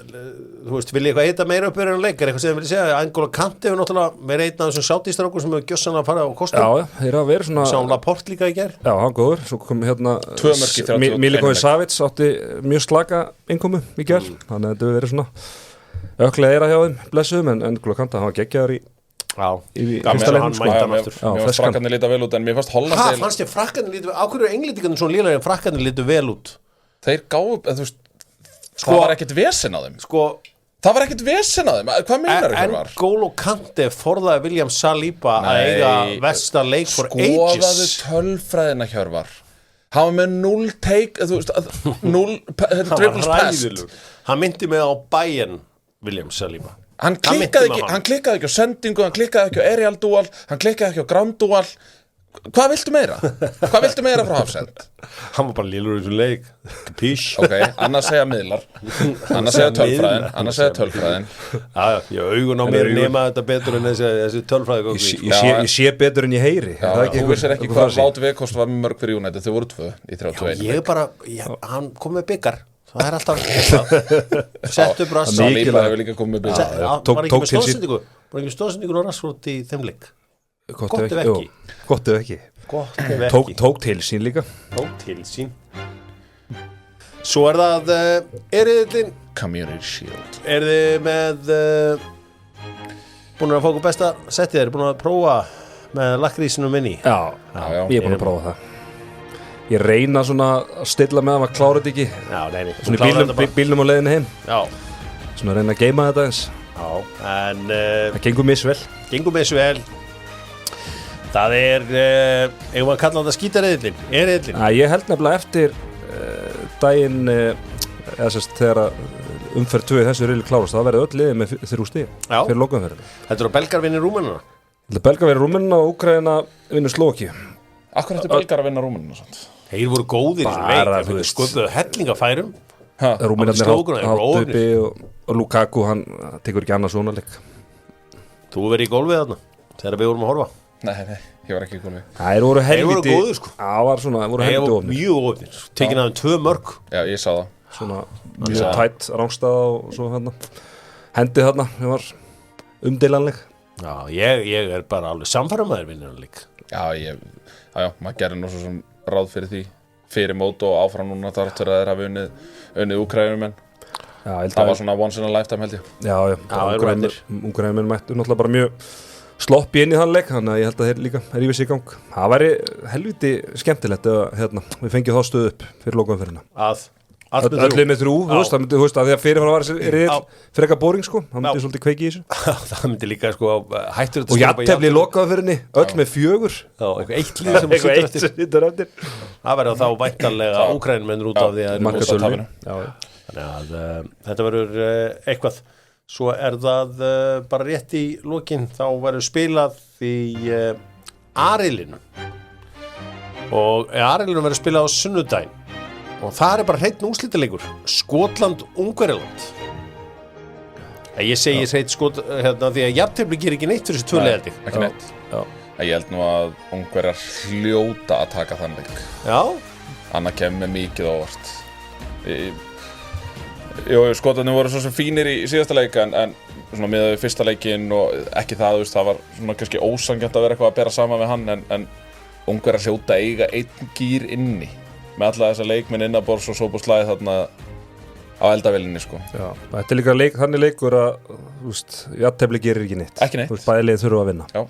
þú veist, vil ég eitthvað heita meira upp en leikar, eitthvað sem þið vilja segja, Angolo Kanté hefur náttúrulega verið einn af þessum sátístrákum sem hefur gjössan að fara á kostum. Já, þeir hafa verið svona... Sáum Laporte líka í gær. Já, hann góður. Svo kom 2 mörk í 31 Milinkovic Savic átti mjög slaka innkomu í gær. Þannig að þetta hefur verið svona öklega eira hjá þeim, blessuðum, en Angolo Kanté, hann var geggjaður í fyrsta leiknum, sko. Mér fannst frakkarnir líta vel út en mér fannst Holland Hvað fannst ég frakkarnir lítu vel? Á hverju er englendingarnir svona lélegir en frakkarnir lítu vel út? Þeir gáðu, þú veist, það var ekkert vesen á þeim. Sko, Það var ekkert vesen á þeim. Hvað meinar en N'Golo Kanté forðaði William Saliba að eiga versta leik for Skoðaðu ages. tölfræðina, Hjörvar. Hann var með 0 take, þú veist, 0 dribbles past. Hann myndi mig á Bayern William Saliba. Hann klikkaði ekki á sendingu, hann klikkaði ekki á aerial dual, hann klikkaði ekki á ground dual. Hvað viltu meira? Hvað viltu meira frá Hafsend? Hann var bara lélur í þessum leik Písh Ok, annars segja miðlar, annars segja tölfræðin. Já, augun á mér nema þetta betur en þessi tölfræði Ég sé betur en ég heyri. Þú vissir ekki hvað Wout Weghorst var með mörg fyrir United, þau voru 2 í 31. Hann kom með byggar. Það alltaf sett upp rass. Saliba hefur líka komið með byggar. Var ekki með stóðsendingur og rassvort í þeim leik. Gott ef ekki. Tók til sín líka. Tók til sín. Svo það riðillinn Community Shield. Þið með búin að fá okkur besta settið þeir búin að prófa með lakrísinu minni. Já, ég er búin að prófa það. Ég reyna svona að stilla með að klára þetta ekki. Já, nei. Svona bílnum á leiðinu heim. Já. Svona að reyna að geima þetta eins. Já, en það gengur misvel. Það eigum að kalla þetta skítariðillin. Riðillin? Ég held nefnilega eftir daginn eða sérst þegar umferð 2 þessu riðli klárast, það verði öll liðið með 3 stig fyrir lokaumferðina. Þetta Belgar vinnur Rúmenina? Belgar vinnur Rúmenina og Úkraína vinnur Slóvakíu. Akkur þetta Belgar að vinna Rúmenina svona? Þeir voru góðir í leik, þeir sköpuðu helling af færum. Rúmenarnir hátt uppi og Lukaku, hann tekur ekki annað svona leik. Þú verið í gólfið þarna þegar við vorum að horfa. Nei, ég var ekki í gólfið. Þeir voru helviti góðir sko. Voru helviti ofnir. Mjög ofnir, tekin aðeins 2 mörg. Já, ég sá það. Svona mjög tætt rángstæða og svo hérna hendið þarna, það var umdeilanleg. Já, ég bara alveg samfærum að þeir vinnur hann lík. Já, maður gerir nú svo sem ráð fyrir því fyrir mót og áfram núna þar til að þeir hafa unnið Úkraínumenn. Það var svona once in a lifetime held ég. Já, Úkraínumenn mættu náttúrulega bara mjög sloppi inn í þann leik, þannig að ég held að þeir líka rífið sig í gang. Það væri helviti skemmtilegt að við fengjum þá stöðu upp fyrir lokaumferðina. Öllið með 3, þú veist að því að fyrirfram var fyrir eitthvað boring sko, það myndi svolítið kveiki í þessu. Það myndi líka sko hættur þetta og jafntefli í lokaumferðinni, öll með 4. Já, eitthvað sem sittur eftir. Það verður þá væntanlega Úkraínumenn út af því að markasölvi. Þannig að þetta verður eitthvað. Svo það bara rétt í lokin, þá verður spilað í Arilinu. Og Arilinu verður spilað á sunnudaginn. Og það bara hreinn úrslitaleikur. Skotland-Ungverjaland. Ég segi hreinn því að jafntefli gerir ekki neitt fyrir þessi 2 liðaldi. Ekki neitt. Ég held nú að Ungverjar hljóta að taka þann leik. Já. Annað kemur mikið óvart. Skotarnir voru svo sem fínir í síðasta leik en svona með fyrsta leikinn og ekki það, það var svona kannski ósanngjarnt að vera eitthvað að bera saman við hann en Ungverjar hljóta eiga einn gír inni með alla þessa leikmenn innabors og Szoboszlai þarna á eldavélinni sko. Já, þetta líka þannig leikur að jafntefli gerir ekki neitt. Ekki neitt. Bæði lið þurfa að vinna. Já.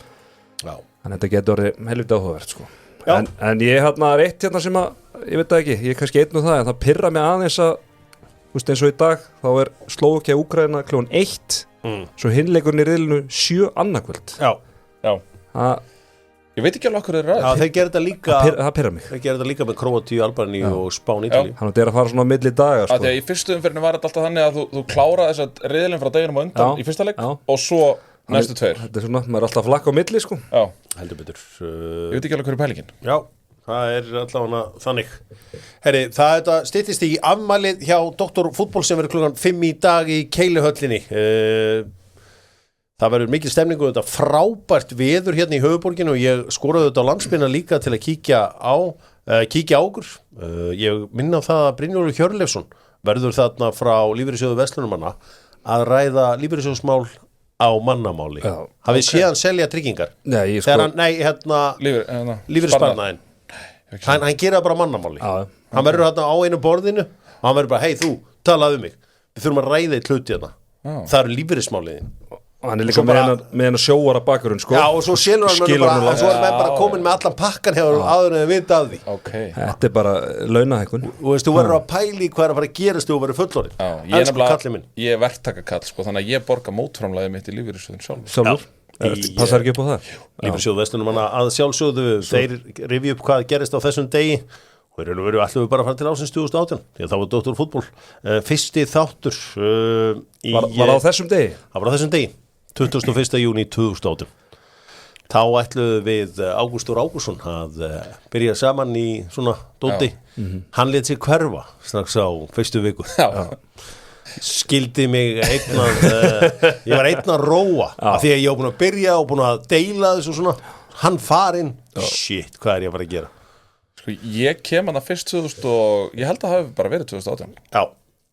En þetta getur orðið helviti áhugavert sko. En ég eitt sem að, ég veit það ekki, ég er kannski einn og það en það pirra mig aðeins að eins og í dag, þá Slóvakía Úkraína klukkan 1, svo hinleikurinn í riðlinu 7 annarkvöld. Já. Ég veit ekki alveg hvað þeir Já, þeir gera þetta líka. Það pirrar mig. Þeir gera þetta líka með Króatíu, Albaníu og Spán, Ítalíu. Þannig að fara svona á milli daga sko. Þegar í fyrstu umferðinu var þetta alltaf þannig að þú klára þess að riðlinn frá deginum á undan í fyrsta leik og svo næstu 2. Þetta svona, maður alltaf flakka á milli sko. Já. Heldur betur. Ég veit ekki alveg hverju pælingin. Já. Það allavega þannig. Herri, það styttist í afmælið hjá Dr. Fútból sem verður klukkan 5 í dag í Keiluhöllinni. Það verður mikil stemning og þetta frábært veður hérna í höfuborginu og ég skoraði þetta á landsbyrna líka til að kíkja á okkur. Ég minna á það að Brynjólfur Hjörleifsson verður þarna frá Lífeyrissjóði Vestlunumanna að ræða lífeyrissjóðsmál á mannamáli. Hafið séð hann selja tryggingar? Nei, lífeyrissparnaðinn. Hann gera bara mannamáli. Hann verður þarna á einu borðinu og hann verður bara, hei þú, talaðu mig. Við þurfum að ræða eitt hluti hérna. Það eru lífeyrismáliðin. Og hann líka með hennar sjóara bakgrunn sko. Já, og svo skilur hann og svo bara komin með allan pakkan hefur áður en vita af því. Þetta bara launahækkun. Þú verður að pæli hvað að fara að gerast þú verður fullorðinn. Ég verktakakall sko, þannig að ég borga mótframlagið mitt í lífeyrissjóðin sjálfur. Passar ekki upp á það. Lífeyrissjóð Vestlunumanna að sjálfsögðu, þeir rifja upp hvað gerist á þessum degi. Og í raun og veru ætlum við bara að fara til ásins 2018 því að það var Dr. Fútból fyrsti þáttur var á þessum degi? Það var á þessum degi 21. júní 2018. þá ætluðu við Ágústur Ágússon að byrja saman í svona dóti. Hann lét sig hverfa strax á fyrstu viku. Skildi mig einn ég var einn að róa af því að ég var búin að byrja og búin að deila þessu svona. Hann farinn, shit, hvað ég að fara að gera? Sko, ég kem hann að fyrst 2000 og ég held að það hafi bara verið 2018. Já,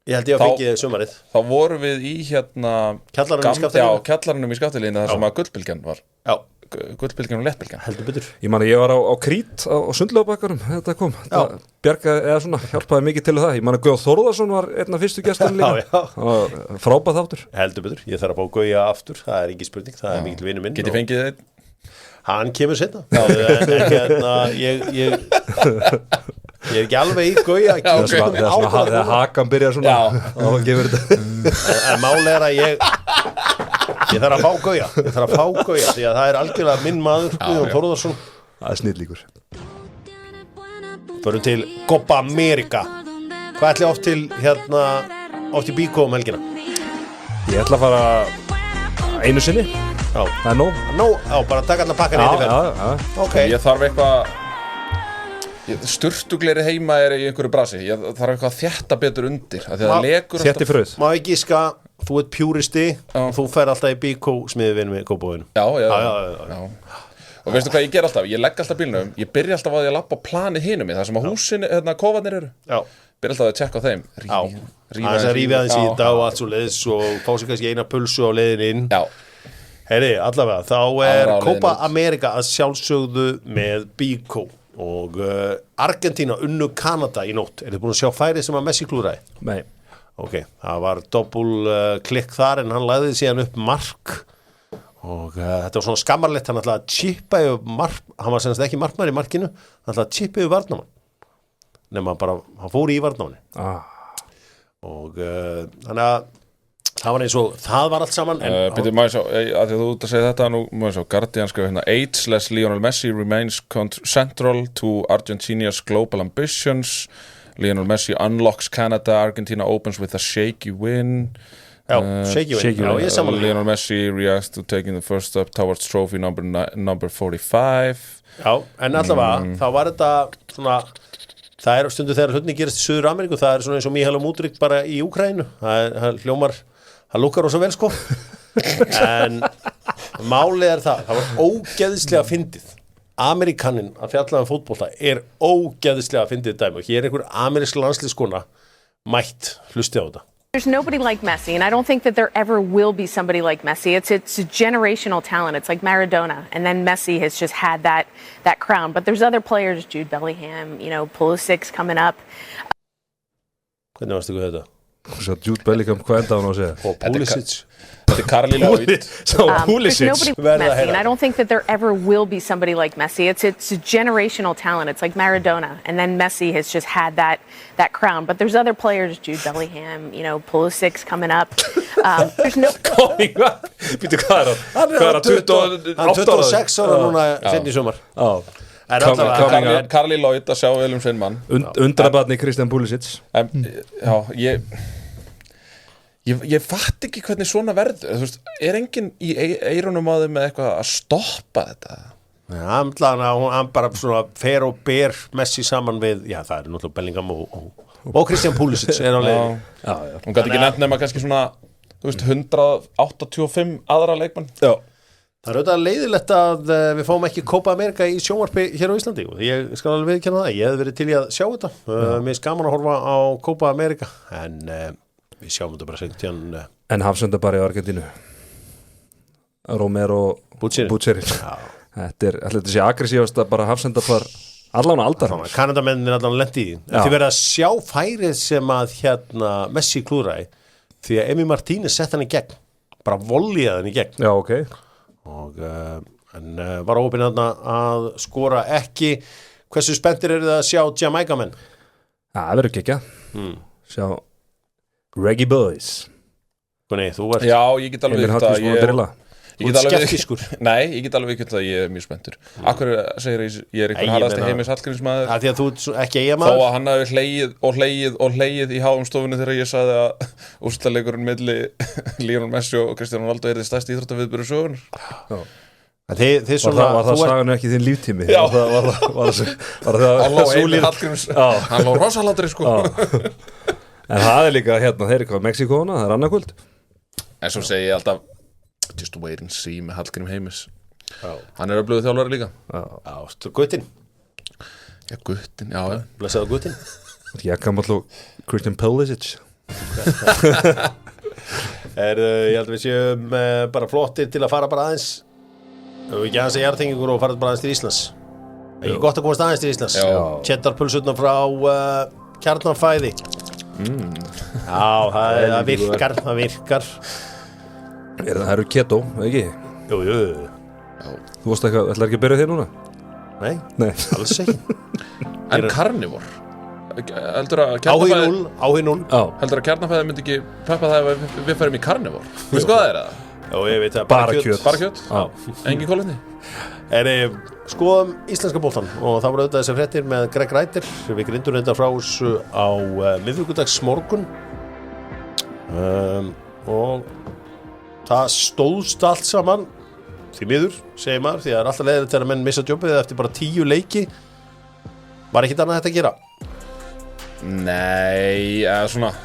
ég held ég að fengið sumarið. Þá vorum við í kjallaranum í Skaftelínu þar sem að gullbylgjan var. Já. Gullbylgjan og lettbylgjan. Heldur betur. Ég man að ég var á Krít á Sundlaugabakkanum þetta kom. Það bjargaði eða svona hjálpaði mikið til það. Ég man að Guðjón Þórðarsson var einn af fyrstu gestunum líka. Frábæð þáttur. Heldur betur. Ég þarf að fá Gauja aftur. Það er ekki spurning. Það er mikil vinur minn. Get ég fengið þið? Hann kemur seinna. En ég er ekki alveg í Gauja. Þegar hakan byrjar svona og gefur þetta. En máli er að ég þarf að fá Gauja. Því að það er algjörlega minn maður Guðjón Þórðarsson. Það er snillingur. Förum til Copa America. Hvað ætli oft til oft í Bíkó helgina? Ég ætla að fara einu sinni. Já. Það er nóg. Bara taka hann að pakka niður í ferð. Já. Okay. Ég þarf eitthvað sturtugleiri heima er í einhverju brasi. Ég þarf eitthvað að þétta betur undir af því að það lekur þétti fröð. Má ekki giska, þú ert pjúristi og þú fer alltaf í Bíkó smiðvinn við Kópavoginn. Já. Og veistu hvað ég ger alltaf? Ég legg alltaf bílnum, ég byrja alltaf á því að lappa planið hinum í þar sem að húsin, kófarnir eru. Já. Byrja alltaf að tjekka á þeim. Rífi aðeins í þetta og allt svo leiðis og fá sér kannski eina pulsu á leiðin inn. Já. Heyri, allavega, þá er Copa America að sjálfsögðu með Bíkó og Argentína unnu Kanada í nótt. Er þið búin að sjá færið sem að Messi klúðraði? Nei. Ok, það var klikk þar en hann lagði síðan upp mark og þetta var svona skammarlegt, hann ætlaði að chippa yfir hann var senast ekki markmaður í markinu, hann ætlaði að chippa yfir varnamann nema bara, hann fór í varnamanni og þannig að það var eins og, það var allt saman Býtum maður svo, að því að þú út að segja þetta nú, maður svo, Guardian skrifa hérna ageless Lionel Messi remains central to Argentina's global ambitions. Lionel Messi unlocks Canada, Argentina opens with a shaky win. Shaky win. Já, ég samanlega. Lionel Messi reacts to taking the first step towards trophy number 45. Já, en allavega, þá var þetta svona, það er stundu þegar hlutinni gerist í Suður Ameríku, það er svona eins og Mihailo Mudryk bara í Úkraínu, það hljómar, það lukkar rosa vel sko, en málið er það var ógeðislega fyndið. Amerikaninn að fjalla fótbolta er ógeðislega fyndið dæmi og hér er einhver amerísk landslískona mætt, hlusti á þetta. There's nobody like Messi, and I don't think that there ever will be somebody like Messi. It's a generational talent. It's like Maradona, and then Messi has just had that crown. But there's other players, Jude Bellingham, Pulisic coming up. Hvernig varstu við þetta? Svo Jude Bellingham, hvað enda hann á að segja? Og Pulisic. Þetta er Karli Lloyd. There's nobody like Messi, and I don't think that there ever will be somebody like Messi. It's a generational talent. It's like Maradona, and then Messi has just had that crown. But there's other players, Jude Bellingham, Pulisic coming up. There's no Coming up? Býtu, hvað er hann? Hvað er hann? 26 ára núna sinn í sumar. En allavega Karli Lloyd að sjá vel sinn mann. Undrabarni Kristján Pulisic. Já, ég fatt ekki hvernig svona verður. Þú veist, er enginn í eyrunum á þeim með eitthvað að stoppa þetta? Hann bara svona fer og ber Messi saman við, já það er náttúrulega Bellingham og Kristján Pulisic er á leiðinni. Hún gæti ekki nefnt nema kannski svona, þú veist, 185 aðra leikmann. Já. Það er auðvitað leiðilegt að við fáum ekki Copa America í sjónvarpi hér á Íslandi og ég skal alveg viðurkenna það, ég hef verið til í að sjá þetta. Mér finnst gaman að horfa á Copa America en við sjáum þetta bara seint hérna. En hafsendabari í Argentínu Romero Butcherin. Þetta er alltaf sé aggressívast að bara hafsendapar allan á aldar. Kanadamennin allan lendi í því. Þið verið að sjá færið sem að Messi klúðraði því að Emi Martínez sett hann í gegn, bara volleyjaði hann í gegn. Já, ok. Og en var ópinn að skora ekki. Hversu spenntir eru það að sjá Jamaica-menn? Það verður ekki sjá Reggae Boys. Þú ert Já, ég get alveg skeptískur. Nei, ég get alveg ekki að ég er mjög spenntur. Akkur segir ég er einhver harðasti heimis Hallgrímsmaður. Það er því að þú ert ekki eigamaður. Þó að hann hafi hlegið í háumstofunni þegar ég sagði að úrslitaleikurinn milli Lionel Messi og Cristiano Ronaldo er þið stærsti íþróttaviðburður sögunnar. Þið svona Var það sagan ekki þinn líftími? Já. Var það Hann ló Einar Hallgríms Hann ló rosalátri sko En það líka hérna, þeir eru hvað Mexíkóna, það annarkvöld En svo segi ég alltaf just wait and see með Hallgrím Heimis Hann öflugur þjálfari líka Já, Guttin Já, Guttin, já Blessaðu Guttin Ég kann alltaf Christian Pulisic Ég held að við séum bara flottir til að fara bara aðeins Ekki aðeins að jarðtengingur og fara bara aðeins til Íslands Ekki gott að komast aðeins til Íslands Cheddarpulsutna frá kjarnanfæði Já, það virkar Það eru keto, ekki? Jú Þú varst eitthvað, ætlar ekki að byrja þér núna? Nei, alls ekki En karnivor Heldur að kjarnafæði Áhug 0 Heldur að kjarnafæði myndi ekki peppa það ef við færum í karnivor Veistu hvað það er það? Já, ég veit það, Bara kjöt Engin kólefni Skoðum íslenska boltan og það voru auðvitað þessar fréttir með Greg Reiter við grindum þetta frá þessu á miðvikudags morgun og það stóðst allt saman því miður, segir maður, því að það er alltaf leiðilegt þegar menn missa jobbið eftir bara 10 leiki var ekkert annað þetta að gera?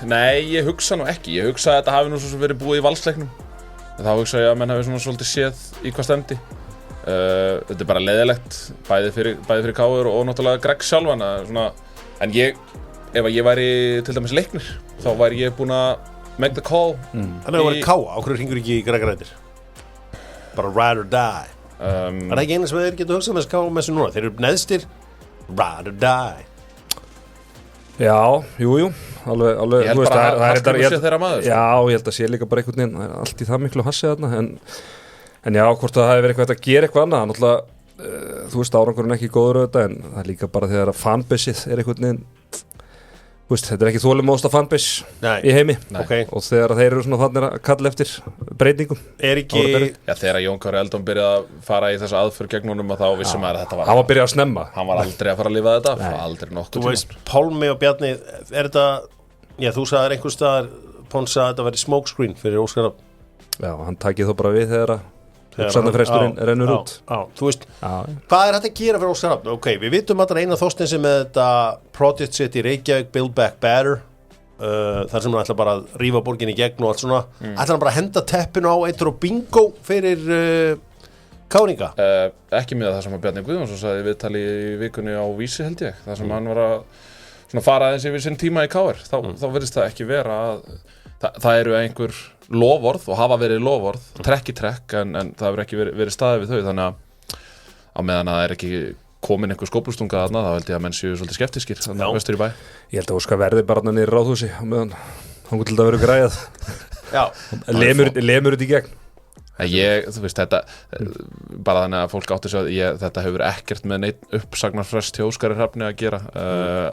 Nei, ég hugsa nú ekki ég hugsa að þetta hafi nú svo sem verið búið í valsleiknum þá hugsa ég að menn hafi svona svolítið séð í hvað stemdi þetta er bara leiðilegt bæði fyrir Káur og náttúrulega Greg sjálfan en ef ég væri til dæmis leiknir þá væri ég búinn að make the call Þannig að það væri Káa, á hverju hringur ekki Greg Reiter? Bara ride or die Það er ekki eina sem þeir geta hugsað með Káa með þessu núna þeir eru neðstir, ride or die Já, jú alveg, Ég held bara að Hallgrímur sé þeirra maður Já, ég held að sé líka bara einhvern veginn það er allt í það miklu hassi þarna en já, hvort það hafi verið eitthvað að gera eitthvað annað náttúrulega, þú veist, árangurinn ekki góður auðvitað en það er líka bara þegar að fanbaseið er einhvern veginn þetta er ekki þolinmóðasta fanbase í heimi og þegar þeir eru svona þannig að kalla eftir breytingum þegar Jón Kári Eldon byrjaði að fara í þessa aðför gegn honum að þá vissum maður að þetta var hann var byrjað að snemma hann var aldrei að fara að lifa þetta aldrei nokkuð Þú veist, Pálmi og Bjarni er þetta, já þú sagðir einhvers staðar Pons að þetta væri smokescreen fyrir Óskar Já, hann takið þó bara við þegar uppsannafresturinn rennur út Þú veist, hvað er þetta að gera fyrir Óskar Hrafn? Ok, við vitum að það er Einar Þorsteinsen með þetta project sitt í Reykjavík Build Back Better þar sem hann ætla bara að rífa borgin í gegn og allt svona ætla hann bara að henda teppinu á eittur og bingo fyrir Káringa ekki með það sem að Bjarni Guðjónsson sagði í viðtali í vikunni á Vísi held ég þar sem hann var að svona fara aðeins yfir sinn tíma í KR þá virðist það ekki vera að það eru einhver loforð og hafa verið loforð trekk í trekk en það hefur ekki verið staðið við þau þannig að á meðan að það er ekki komin einhver skóplustunga þarna þá held ég að menn séu svolítið skeptískir þannig að vestur í bæ Ég held að Óskar verði bara hann niður ráðhúsi á meðan hann til að vera græjað lemur þetta í gegn þú veist þetta bara þannig að fólk átti sig að þetta hefur ekkert með neitt uppsagnarfrest hjá Óskari Hrafni að gera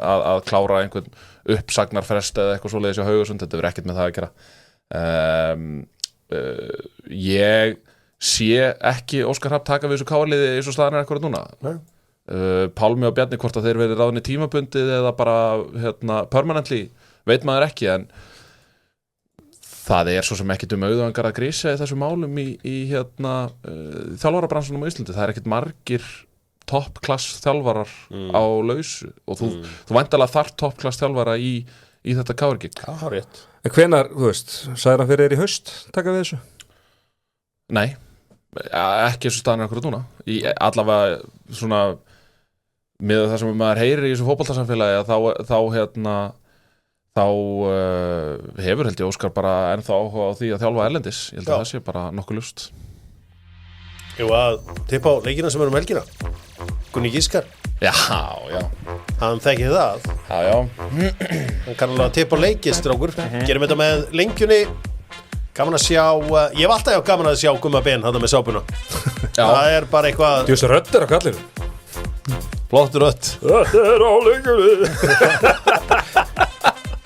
að klára einhvern uppsagnarfrest eða eitthvað svoleiðis hjá Haugasund þetta hefur ekkert með það að gera ég sé ekki Óskar Hrafn taka við þessu káarliði eins og staðan er akkurat núna Pálmi og Bjarni hvort að þeir verið ráðinni tímabundið eða bara permanently veit maður ekki en það er svo sem ekki auðvangar að grísa í þessu málum í þjálfarabransunum á Íslandi það er ekkert margir toppklass þjálfarar á lausu og þú væntanlega þarf toppklass þjálfara í þetta káargig En hvenær, þú veist, sagði hann fyrir í haust taka við þessu? Nei, ekki eins og staðan er akkurat núna allavega svona með það sem maður heyrir í þessu fótboltasamfélagi þá hefur held ég Óskar bara ennþá áhuga á því að þjálfa erlendis ég held að það sé bara nokkuð ljóst Jú að tippa á leikina sem eru helgina Gunni Gískar Já Hann þekkir það Já Hann kann alveg að tippa á leiki strákur Gerum þetta með lengjunni Gaman að sjá Ég hef alltaf gaman að sjá Gumma Ben þarna með sápuna Það er bara eitthvað Þú veist að rödd er á kallinu Flott rödd Þetta er á lengjunni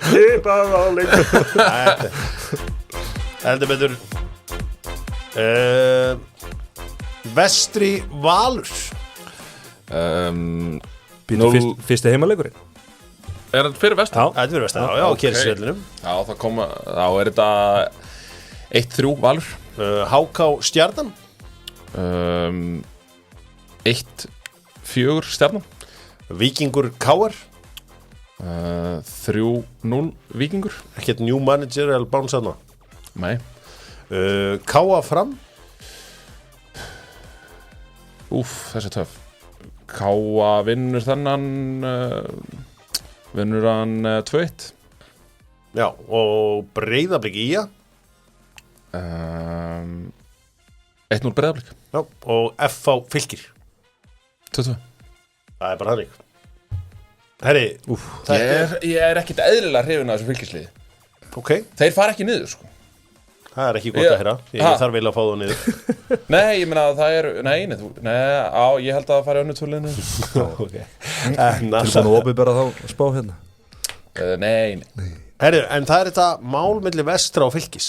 Tippa á lengjunni Heldur betur Vestri Valur Fyrsti heimaleikurinn Er þetta fyrir vestan? Þetta er fyrir vestan, já, Kersvellinum Já, þá er þetta 1-3 Valur HK Stjarnan 1-4 Stjarnan. Víkingur KR 3-0 Víkingur. ekkert new manager eða bánsaðna Nei. Káa Fram Þessi töff. Káa vinnur þennan vinnur hann 2-1. já, og Breiðablik Ía 1-0 Breiðablik. já, og FH Fylkir 2-2. það bara þannig herri, Ég er ekkit eðlilega hrifinn af þessu Fylkisliði. ok, Þeir fara ekki niður sko. það er ekki gott að heyra ég þarf vel að fá það niður Nei, ég meina að það er ég held að það fari önnu tvöliðinu. okay. Tilbúin að opinbera þá spá hérna Nei. herri, en það er þetta mál milli vestra og Fylkis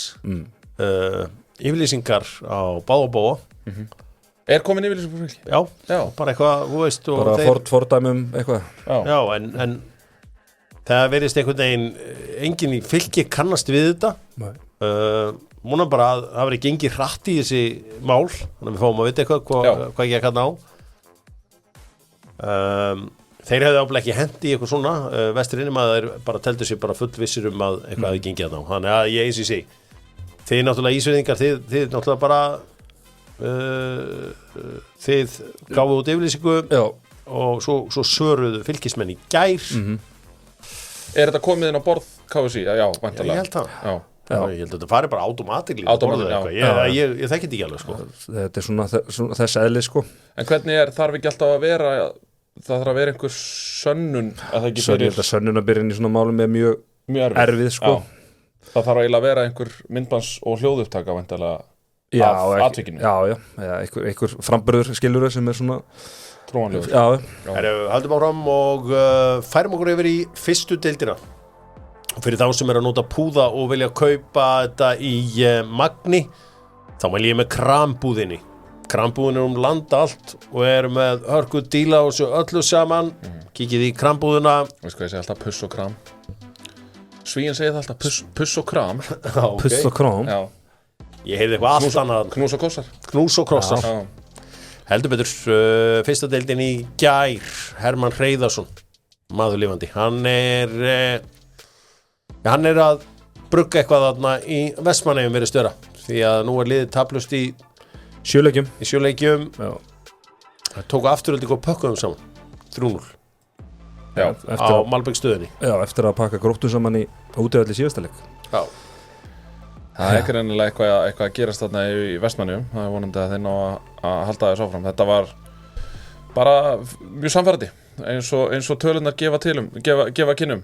yfirlýsingar á báða Er komin yfirlýsing fyrir Fylki? já, Já. bara eitthvað, þú veist og bara fordæmum eitthvað já, en það verðist einhvern veginn enginn í Fylki kannast við þetta Nei. múna bara að það verið gengið hratt í þessi mál þannig að við fáum að vita eitthvað hvað ég kann á þeir hefðu ábúinlega ekki hendi í eitthvað svona vesturinn að þeir bara teldu sér bara fullvissir að eitthvað hefði gengið að ná þannig að ég eins og sé þið náttúrulega ísveðingar þið náttúrulega bara þið gáðu út yfirlýsingu og svo svöruðu Fylkismenn í gær Er þetta komið inn á borð KSÍ? Já, væntanlega. ég held það Já. Já, ég held að þetta fari bara automatikli ég þekki þetta ekki alveg sko. þetta er svona þess eðli sko. En hvernig þarf ekki alltaf að vera það þarf að vera einhver sönnun að það ekki fyrir sönnunarbyrjun í svona málum er mjög erfið sko. Það þarf eiginlega að vera einhver myndbans og hljóðupptaka væntanlega af atvikinu. Já, einhver framburður skilur sem er svona trúanlegur. Haldum áfram og færum okkur yfir í fyrstu deildina og fyrir þá sem er að nota púða og vilja kaupa þetta í magni þá mæli ég með krambúðinni krambúðin er land allt og er með hörku díla og svo öllu saman kíkið í krambúðina Veist hvað ég segi alltaf puss og kram Svíinn segir það alltaf puss og kram Puss og krám Já. ég heyrði eitthvað allt annað Knús og kossar knús og krossar Já. heldur betur fyrsta deildin í gær Hermann Hreiðarsson maður lifandi hann er að brugga eitthvað þarna í Vestmannaeyjum verið störa því að nú er liðið taplust í sjöleikjum það tóku afturöldi og pökkuðum saman 3-0 á Malbyggstöðinni eftir að pakka Gróttu saman í útivalli síðasta leik Já. Það er greinilega eitthvað að gerast þarna í Vestmannaeyjum það er vonandi að þeir ná að halda þess áfram þetta var bara mjög samfærandi eins og tölunar gefa kynum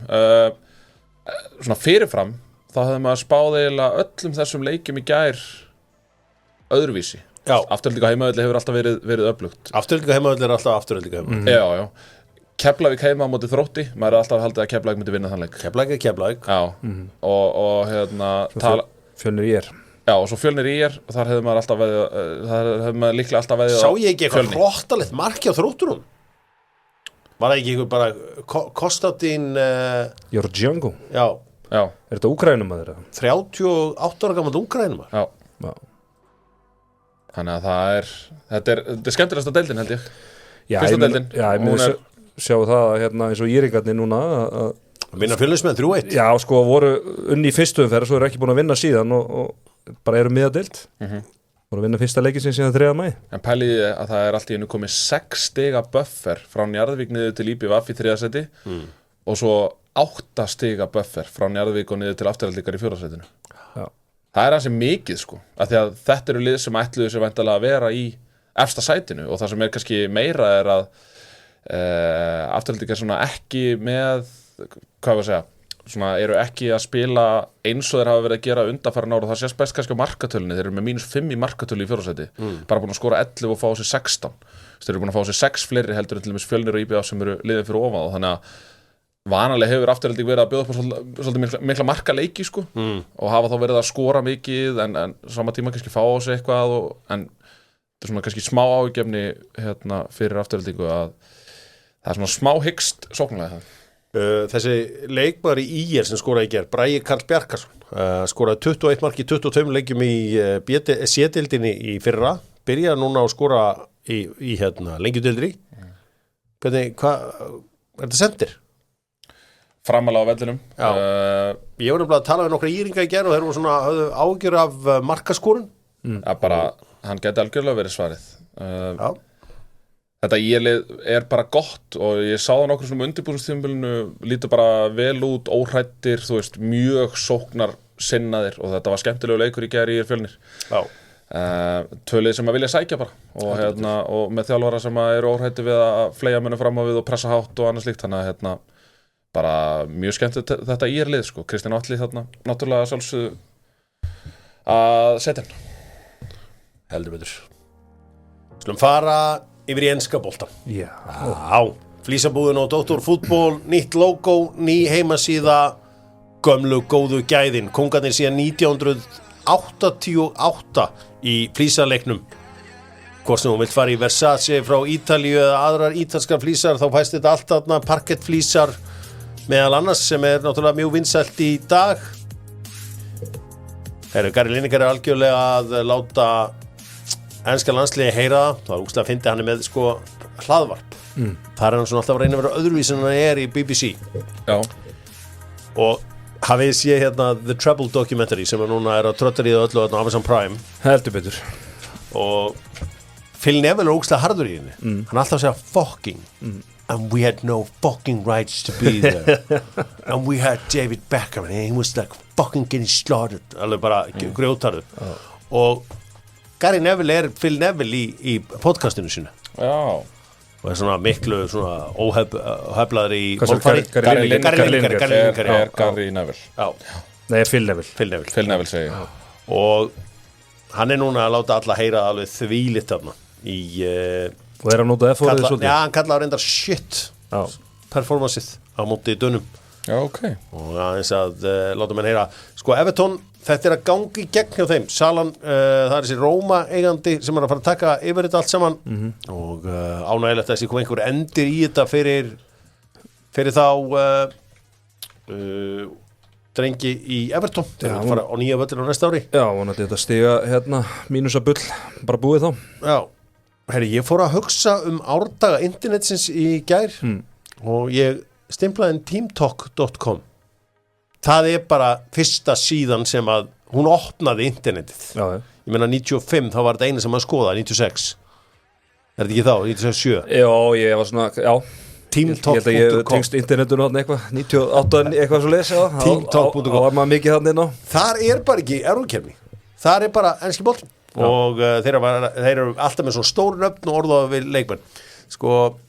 svona fyrirfram þá hefði maður spáð eiginlega öllum þessum leikjum í gær öðruvísi afturöldingu heimavelli hefur alltaf verið öflugt afturöldingu heimavelli er alltaf afturöldingu heimavelli Já Keflavík heima á móti Þrótti maður er alltaf haldið að Keflavík myndi vinna þann leik Keflavík og hérna Fjölnir IR og svo Fjölnir IR og þar hefði maður alltaf líklega alltaf veðið Sá ég ekki eitthvað hrottalegt marki á Þróttunum var það ekki eitthvað bara Konstantín Georgiango Já Er þetta Úkrænumæður? 38 ára gamall Úkrænumæður Já Þannig að þetta er skemmtilegasta deildin held ég Fyrsta deildin ég myndi sjá það hérna eins og Íringarnir núna að vinna Fjölnismenn 3-1 Já, sko, voru unni í fyrstu umferð svo eru ekki búin að vinna síðan og bara eru miða deild voru að vinna fyrsta leikin síðan 3. maí En pæliði að það er allt í einu komið 6 stiga buffer frá Njarðvík niður til IBVF í 3. seti og svo 8 stiga buffer frá Njarðvík og niður til Aftureldingar í 4. setinu Það er hansi mikið sko af því að þetta eru lið sem ætluðu sér væntanlega að vera í efsta sætinu og það sem er kannski meira er að Aftureldingar svona ekki með hvað við segja svona eru ekki að spila eins og þeir hafa verið að gera undanfarin ára og það sést best kannski á markatölunni þeir eru með -5 í markatölu í 4. seti bara búin að skora 11 og fá sér 16 þeir eru búin að fá sér 6 fleiri heldur en til dæmis Fjölnir og IBF sem eru liðin fyrir ofan og þannig að vanalega hefur Afturelding verið að bjóða upp á svolítið mikla markaleiki sko og hafa þá verið að skora mikið en sama tíma kannski fá á sig eitthvað en þetta er svona kannski smá áhugjefni hérna fyrir Aftureldingu að það er svona smá hyggst sóknarlega Þessi leikmaður í IR sem skoraði í gær Bragi Karl Bjarkarsson skoraði 21 mark í 22 leikjum í C-deildinni í fyrra byrjar núna að skora í hérna lengjudildri. Hvernig, er þetta sendir? Framalega á vellinum. Ég var nefnilega að tala við nokkra íringa í gerð og þeir voru svona höfðu ágjör af markaskorun. Bara, hann geti algjörlega verið svarið. Já. Þetta ílið bara gott og ég sá það nokkur svona undirbúinstímabilinu, lítur bara vel út, óhrættir, þú veist, mjög sóknar sinnaðir og þetta var skemmtilegu leikur í gerð í Fjölnir. Já. Tvölið sem að vilja sækja bara og með þjálfara sem að eru óhrætti við að fleia munum fram á við og pressa hátt og annað slíkt, þannig að bara mjög skemmt þetta ílið sko. Kristinn Atli þarna náttúrulega sjálfsögðu að setja hann. Heldur betur. Skulum fara yfir í enska boltan. Já. Flísabúðin og Dr. Fútból, nýtt logo, ný heimasíða, gömlu góðu gæðin, kongarnir síðan 1988 í flísaleiknum. Hvort sem þú vilt fara í Versace frá Ítalíu eða aðrar ítalskar flísar, þá fæst þetta allt þarna, parkettflísar meðal annars sem náttúrulega mjög vinsælt í dag. Gary Lineker algjörlega að láta enska landsliði heyra það. Úkslega að fyndi hann með sko hlaðvarp. Það hann svona alltaf að reyna að vera öðruvísi en hann í BBC. Já. Og hafið séð hérna The Treble Documentary sem núna að tröttarið og öllu á Amazon Prime. Heldur betur. Og Phil Neville úkslega harður í henni. Hann alltaf að segja fucking. And we had no fucking rights to be there. And we had David Beckham and he was like fucking getting slaughtered. Alveg bara grjótarður. Og Gary Neville Phil Neville í podcastinu sínu. Já. Og svona miklu svona óheflaður í málfari. Gary Lineker Gary Neville. Já. Nei, Phil Neville. Phil Neville segi ég. Og hann núna að láta alla heyra alveg þvílitt þarna í og hann notað F-orðið svolítið. Já, hann kallaði reyndar shit performanceið á móti í Dönum. Já, ok. Og aðeins að láta menn heyra. Sko, Everton, þetta að gangi í gegn hjá þeim. Salan, það þessi Róma eigandi sem að fara að taka yfir þetta allt saman. Og ánægilegt að þessi kom einhver endir í þetta fyrir þá drengi í Everton. Þeir að fara á nýja völlin á næsta ári. Já, vonandi þetta stiga mínusa bull, bara búið þá. Já. Herri, ég fór að hugsa árdaga internetsins í gær og ég stimplaði teamtalk.com. Það bara fyrsta síðan sem að hún opnaði internetið. Já. Ég meina 95, þá var þetta eina sem að skoða, 96. Er þetta ekki þá, 96? Já, ég var svona, já. Teamtalk.com. Ég held að ég tengst internetunum hann eitthvað, 98 eitthvað svo lesa. Teamtalk.com. Það var maður mikið hann inn á. Þar bara ekki erfukefni. Þar bara enski boltinn. Og þeir eru alltaf með svona stóru nöfn og orðaða við leikmenn. Sko,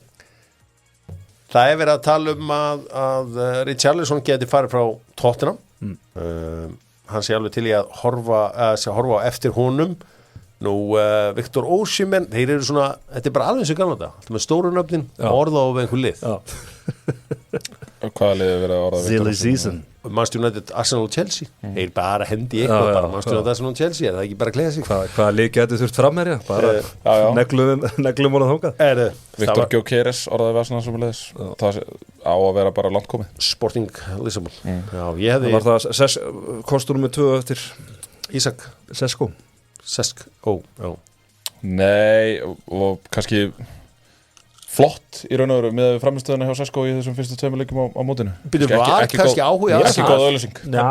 það verið að tala að Richarlison geti farið frá Tottenham. Hann sé alveg til í að horfa á eftir honum. Nú, Viktor Osimhen, þeir eru svona, þetta bara alveg sem gamla þetta. Alltaf með stóru nöfnin og orðaða við einhver lið. Hvaða lið verið að orðaða Silly season. Manchester United, Arsenal og Chelsea. Þeir bara hendi eitthvað bara. Manchester United, Arsenal og Chelsea, það ekki bara að klæða sig. Hvaða lið getur þurft framherja? Bara neglum honum þangað. Viktor Gyökeres orðaði við Arsenal sem leiðis. Það á að vera bara langt komið. Sporting Lisbon. Já, ég hefði... Það var það kostur nummer 2 eftir Ísak Sesko. Já. Nei, og kannski... flott í raun og veru með framistöðuna hjá Sesko í þessum fyrstu 2 leikjum á mótinu. Var kannski áhuga ekki góð auðlýsing. Já,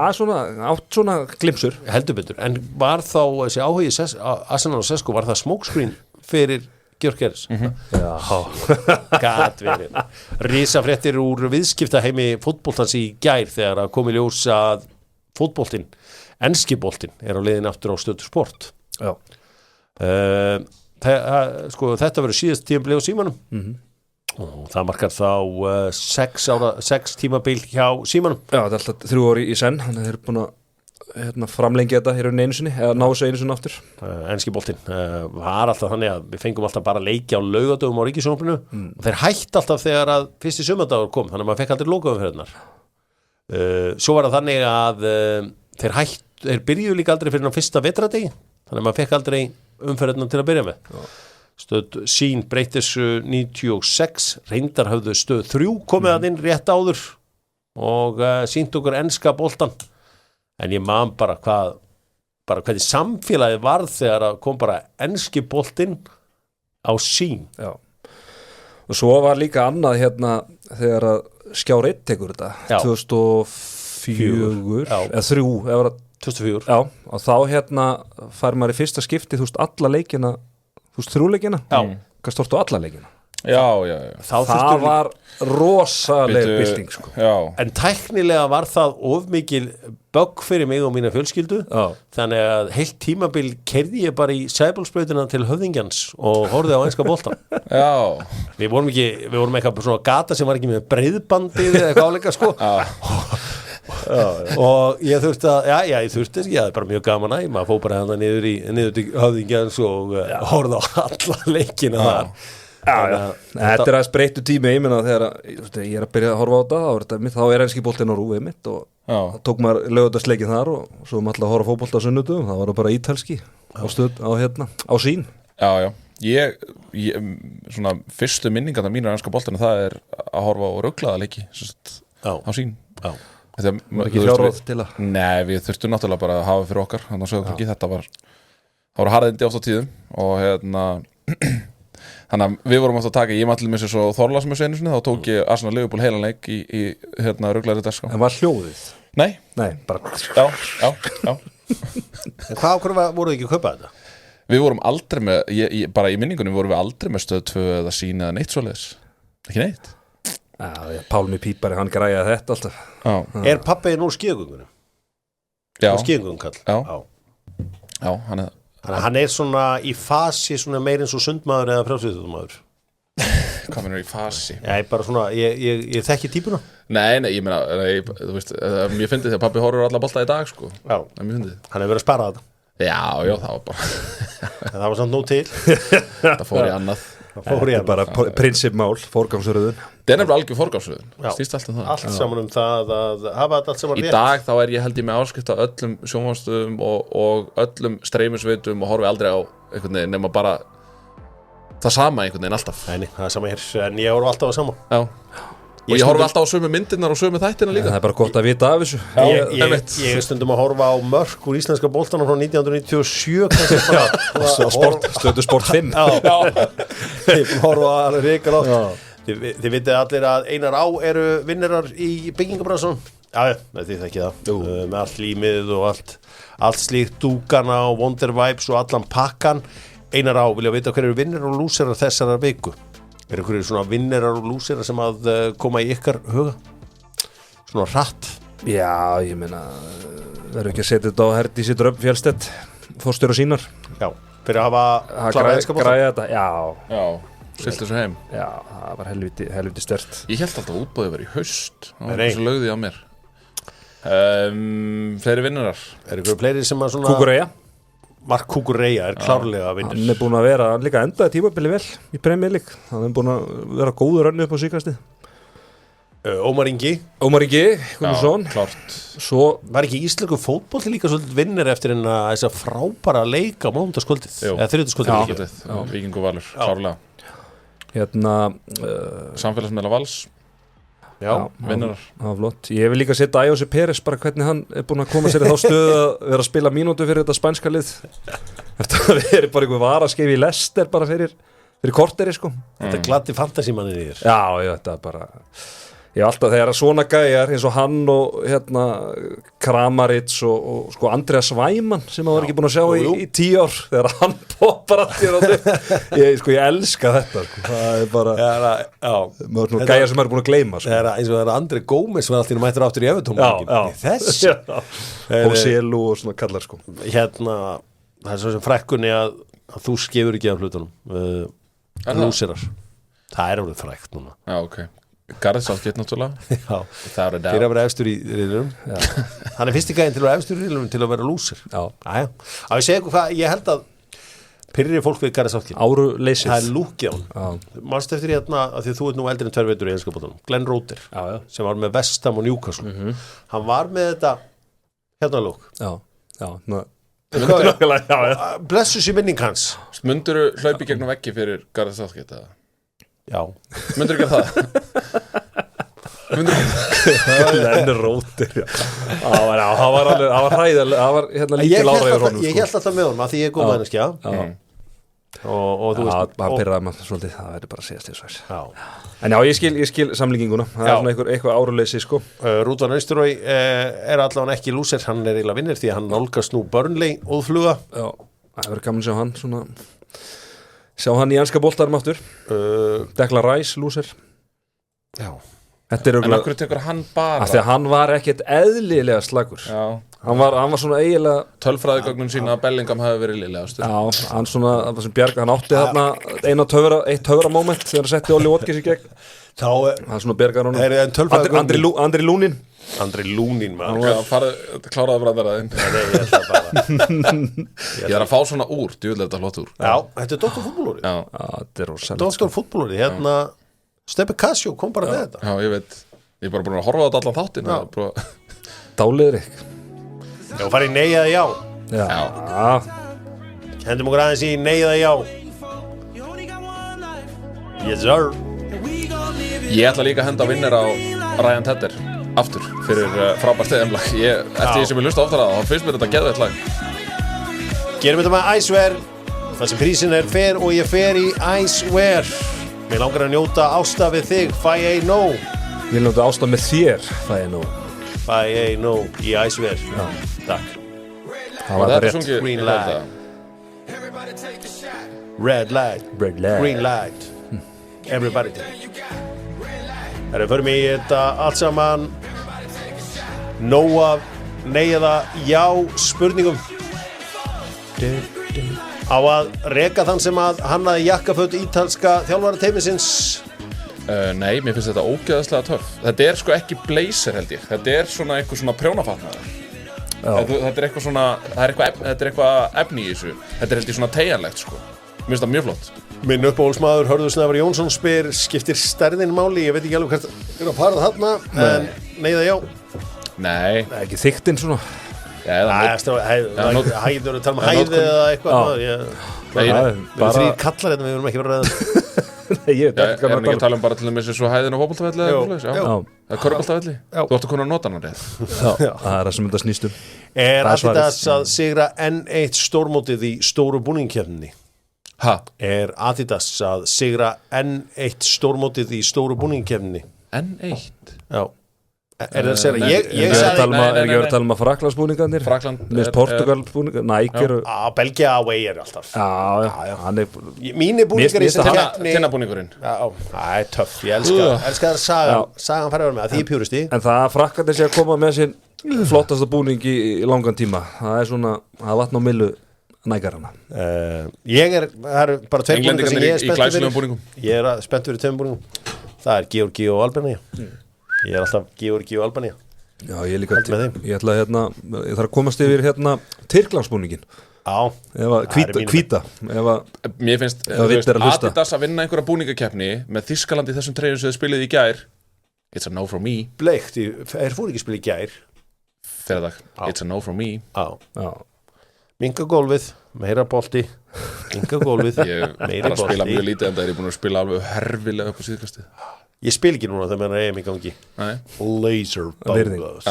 átt svona glimsur. Heldur betur, en var þá þessi áhugi Arsenal og Sesko, var það smokescreen fyrir Gyökeres? Já. Gat verið. Risafréttir úr viðskiptaheimi fótboltans í gær þegar að komi ljós að fótboltinn, enski boltinn, á leiðin aftur á Stöð Sport. Já. Sko, þetta verður síðast tímabil á símanum og það markar þá 6 tímabil hjá símanum. Já, þetta alltaf 3 ári í senn, þannig að þeir eru búin að framlengja þetta hér einu sinni, eða ná þessu einu sinni aftur. Enski boltinn var alltaf þannig að við fengum alltaf bara leiki á laugardögum á Ríkissjónvarpinu og þeir hætti alltaf þegar að fyrsti sumardagur kom, þannig að maður fekk aldrei lokaumferðirnar. Svo var það þannig að þeir byrjuðu líka aldrei fyrir fyrsta vetradegi, þannig að maður fekk aldrei umferðina til að byrja með. Stöð sín breytti þessu 96, reyndar höfðu stöð 3 komið að inn rétt áður og sínt okkur enska boltan, en ég man bara hvað bara hvernig samfélagið varð þegar að kom bara enski boltinn á sín. Já. Og svo var líka annað hérna þegar að Skjár 1 tekur þetta 2004 eða 3 eða 2004. Já, og þá hérna fær maður í fyrsta skipti alla leikina, 3 leikina. Já. Hvað stórstu alla leikina? Já. Það var rosaleg bylting sko. Já. En tæknilega var það of mikil bögg fyrir mig og mína fjölskyldu. Já. Þannig að heilt tímabil keyrði ég bara í Sæbólsbrautina til Höfðingjans og horfði á enska boltan. Já. Við vorum eitthvað svona gata sem var ekki með breiðbandi eða eitthvað áleika sko. Og ég þurfti ég hafði bara mjög gaman að maður fór bara hana niður til Höfðingjans og horfði á alla leikina þar. Þetta er aðeins breyttu tími ég meina þegar ég er að byrja að horfa á þetta þá er enski boltinn á rúið mitt og þá tók maður laugardagsleikin þar og svo maður alltaf að horfa fótbolta á sunnudum, það var bara ítalski á sín. Já. Ég svona fyrstu minningarna mínar enska boltinu það er að horfa á ruglaða leiki á sín. Já. Það var ekki fjárráð til að Nei, við þurftum náttúrulega bara að hafa fyrir okkar þannig að sögum ekki þetta var harðindi oft á tíðum og þannig að við vorum átt að taka ég maður með sér svo Þorláksmessu einu sinni þá tók ég Arsenal Liverpool heilan leik í ruglaðri dagskrá. En var hljóðið? Nei, bara Já. En hvað okkur voruð ekki að kaupa þetta? Við vorum aldrei með bara í minningunum vorum við aldrei með stöð 2 eða sín eða neitt svoleiðis. Ekki neitt. Pálmi Pípari, hann græjaði þetta alltaf. Er pabbi nú skíðagöngunum? Já. Skíðagöngkall? Já, hann er Þannig að hann er svona í fasi svona meir eins og sundmaður eða frjálsíþróttamaður. Hvað mennur í fasi? Já, bara svona, ég þekki típuna. Nei, ég meina, þú veist, mér fyndi þegar pabbi horfur alla bolta í dag, sko. Já, mér fyndi. Hann hefur verið að spara þetta. Já, það var bara. En það var samt nóg til. Það fór í annað. Það er bara prinsipmál, forgangsröðun. Það er nefnilega algjör forgangsröðun. Stýst allt það. Allt saman það að hafa þetta allt saman rétt. Í dag þá ég held ég með áskrift á öllum sjónvarpsstöðvum og öllum streymisveitum og horfi aldrei á einhvern veginn nema bara það sama einhvern veginn alltaf. Nei, það er sama hér, en ég horfi alltaf á sama. Já. Og ég horfi alltaf á sömu myndirnar og sömu þættina líka. Það er bara gott að vita af þessu. Ég stundum að horfa á mörk úr íslenska boltanum frá 1997 Stöðu Sport 5. Ég horfa alveg ríkar átt. Þið vitið allir að Einar Á eru vinnarar í byggingabransunum. Já, þið þekki það. Með allt límið og allt slíkt, dúkana og Wonder Vibes og allan pakkan. Einar Á vilja vita hver eru vinnarar og lúserar þessarar viku. Er einhverju svona vinnarar og lúserar sem að koma í ykkar huga? Svona hratt? Já, ég meina verður ekki að setja þetta á Herdísi Dröfn Fjellstedt fórstjóra sínar. Já, fyrir að hafa klárað enska bolta. Græja þetta, já. Silti þessu heim. Já, það var helviti stert. Ég held alltaf að útboðið verið í haust. Það var Nei. þessu lögði á mér. Fleiri vinnarar. Er einhverju fleiri sem að svona Kukureya. Mark Kukureya er klárlega að vinna. Hann er búin að vera, hann líka endaði tímabili vel í Premier League. Hann er búin að vera góður önnu upp á síkastið. Ómar Ingi Gunnarsson. Klárt. Svo var ekki íslensku fótbolti líka svolítið vinnir eftir en að þessa frábæra leika á mánudagskvöldið eða þriðjudagskvöldið. Víkingur Valur, klárlega. Samfélagsmiðla Vals. Já, vinnarar. Það var flott. Ég vil líka setja Ayoze Pérez bara hvernig hann er búin að koma sér í þá stöðu að vera að spila mínútu fyrir þetta spænska lið. Eftir að vera bara einhver varaskeif í Leicester bara fyrir korteri sko. Þetta gladdi fantasímannin í þér. Já, þetta er bara ég alltaf þegar svona gæjar eins og hann og Kramaric og sko Andreas Weimann sem maður var ekki búin að sjá í 10 ár þegar hann poppar allir ég elska þetta sko. Það er bara gæjar sem maður er búin að gleyma sko. Það er eins og það er Andri Gómez sem er alltaf mættur áttur í Evertón þess Hóselu og svona kallar sko. Það er svo sem frækkunni að þú skefur ekki af hlutunum lúsirar það er alveg frækt núna. Já, ok. Gareth Southgate náttúrulega. Já, fyrir að vera efstur í riðlum. Hann er fyrsti gæðin til að vera efstur í riðlum til að vera lúsir. Já. Að ég segi eitthvað hvað, ég held að pyrrir fólk við Gareth Southgate. Áruleysið. Það er lúkið á hann. Manstu eftir hérna, að því þú ert nú eldri en 2 vetur í enska boltanum. Glenn Roeder, sem var með West Ham og Newcastle. Hann var með þetta hérna lúk. Blessus í minning hans. Munduru hlaupi gegnum veggi fyrir Gareth Southgate eða? Já. Mundur ekki það? Lennur rótir það var hræðilega það var hérna lítil áræður honum ég held alltaf með honum að því ég er góð manneskja og þú veist hann pyrraði maður svolítið, það verður bara að segja þess já. En já, ég skil samlíkinguna það er svona eitthvað áruleysi sko. Rúdvan Austurói er allavega ekki lúser, hann er eiginlega vinnir því að hann nálgast nú Burnley óðfluga. Já, það verður gaman að sjá hann svona, sjá hann í enska boltarum aftur Declan Rice lúser. Já. En okkur tekur hann bara af því að hann var ekkert eðlilega slagur. Já. Hann var svona eiginlega tölfræðigögnum sína að Bellingham hafi verið liðlegastur. Já, hann svona, það sem Bjarg, hann átti þarna eitt töfra moment þegar hann setti Olli Watkins í gegn. Hann svona Bjargar honum. Andri Lúnin. Andri Lúnin, maður. Kláraði brandaraðinn. Ég er að fá svona úr, djúðlega þetta hlott úr. Já, þetta er Dr. Fútbolúri. Já, þetta er rosalegt. Dr. Fútbolúri, hérna Steppi Casio kom bara með þetta. Já, ég veit. Ég er bara búin að horfa á þetta allan þáttinn. Dáliður ykkur. Já, farið í nei eða já. Já. Hendum okkur aðeins í nei eða já. Yes sir. Ég ætla líka að henda vinnir á Ryan Tedder aftur fyrir frábært EM-lag. Eftir því sem ég hlusta oftar að þá finnst mér þetta geðveikt lag. Gerum þetta með Icewear. Það sem prísin er fer og ég fer í Icewear. Mér langar að njóta ásta við þig, Fæ ei nó. Ég njóta ásta með þér, Fæ ei nó. Fæ ei nó í Icewear. Já, takk. Það var rétt. Green light. Red light. Green light. Everybody take. Það er fyrir mig í þetta allt saman. Nóa, nei eða já spurningum. Á að reka þann sem að hannaði jakkaföt ítalska þjálfarateymisins? Nei, mér finnst þetta ógeðslega töff. Þetta er sko ekki blazer held ég. Þetta er svona eitthvað svona prjónafatnaður. Þetta er eitthvað svona, þetta er eitthvað efni í þessu. Þetta er held ég svona teygjanlegt sko. Mér finnst það mjög flott. Minn uppáhaldsmaður Hörður Snævar Jónsson spyr, skiptir stærðin máli? Ég veit ekki alveg hvert er að fara þarna, en nei eða já? Nei. Það er ekki þykktin svona. Hæður að tala um hæði eða eitthvað. Við erum þrý kallar hérna, við erum ekki verið að ræða. Ég veit ekki hvað að tala um bara til þess að hæðin á fótboltavelli eða körfuboltavelli. Þú ætti að kunna nota hann rétt. Það er það sem þetta snýst um. Er Adidas að sigra N1 stórmótið í stóru búningkeppninni? Er Adidas að sigra N1 stórmótið í stóru búningkeppninni? N1? Já. Er það að segja, ég sagði er ekki verið að tala um að Fraklandsbúningarnir Miss Portugal-búningar, Nike Belgia away er alltaf hann er mínir búningar í þessari keppni Tinnabúningurinn það er töff, ég elska það sagan fara verið með, því ég pjúristi en það að Fraklandir sé að koma með sín flottasta búning í langan tíma það er svona, það er vatn á millu nægarana það eru bara tveim búningar sem ég er spenntur fyrir ég er spenntur fyrir tveim búningum það er Georgi og Albania ég er alltaf Georgi og Albania já, ég líka ég ætla ég þarf að komast yfir Tyrklandsbúningin hvíta mér finnst Adidas að vinna einhverja búningakeppni með Þýskaland í þessum treyjum sem þið spilið í gær it's a no from me bleikt, fór ekki spilið í gær fyrir dag, it's a no from me minga gólfið, meira bolti minga gólfið, meira bolti ég er að spila mjög lítið en það er ég búin að spila alveg herfilega upp á síðkastið ég spil ekki núna þegar maður er í gangi laser bongos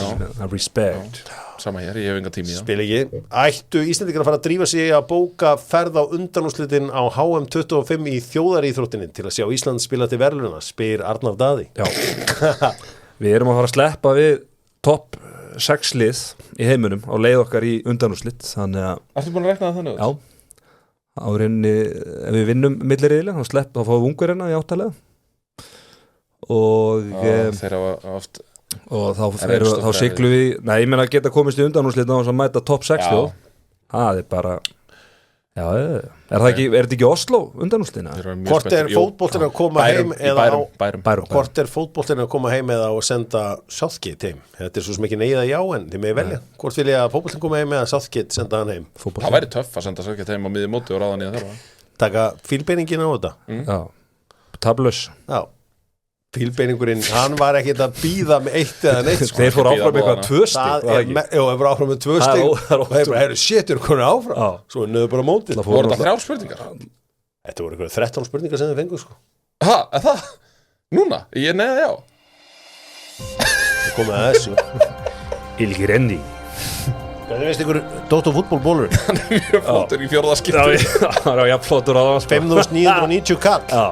respect sama hér, ég hef enga tími í það spil ekki, ættu Íslendingar að fara að drífa sig að bóka ferð á undanúrslitin á HM25 í þjóðaríþróttinni til að sjá Ísland spila til verðluna, spyr Arnar Daði við erum að fara að sleppa við topp 6 lið í heiminum á leið okkar í undanúrslit þannig að ertu búin að rekna það þannig? Já, árinni ef við vinnum milliriðilega, þá fáum við Ungverjana í áttalega og þeirra oft og þá siglu við ég meina að geta komist í undanúrslit á þess að mæta topp 6 það er bara er þetta ekki Oslo undanúrslitina hvort er fótboltinn að koma heim eða hvort er fótboltinn að koma heim eða að senda Southgate heim þetta er svo sem ekki neyða já en þið með velja hvort vil ég að fótboltinn koma heim eða Southgate senda hann heim það væri töff að senda Southgate heim á miðjum móti og ráða nýja þarfa taka fílbeiningin á þetta tablus fílbeiningurinn, hann var ekkert að býða með eitt eða neitt þeir fóru áfram með eitthvað 2 stig þeir fóru áfram með 2 stig og þeir bara, shit, konur áfram svo er nöðu bara mótið voru þetta 3 spurningar? Þetta voru eitthvað 13 spurningar sem þið fengu sko er það? Núna? Ég neði já komið að þessu. Il Girendi. Hvernig veist ykkur Dóttu fútbolbólur? Mjög flottur í fjórða skipti. Það var jafn flottur á það. 5.990 kall. Já.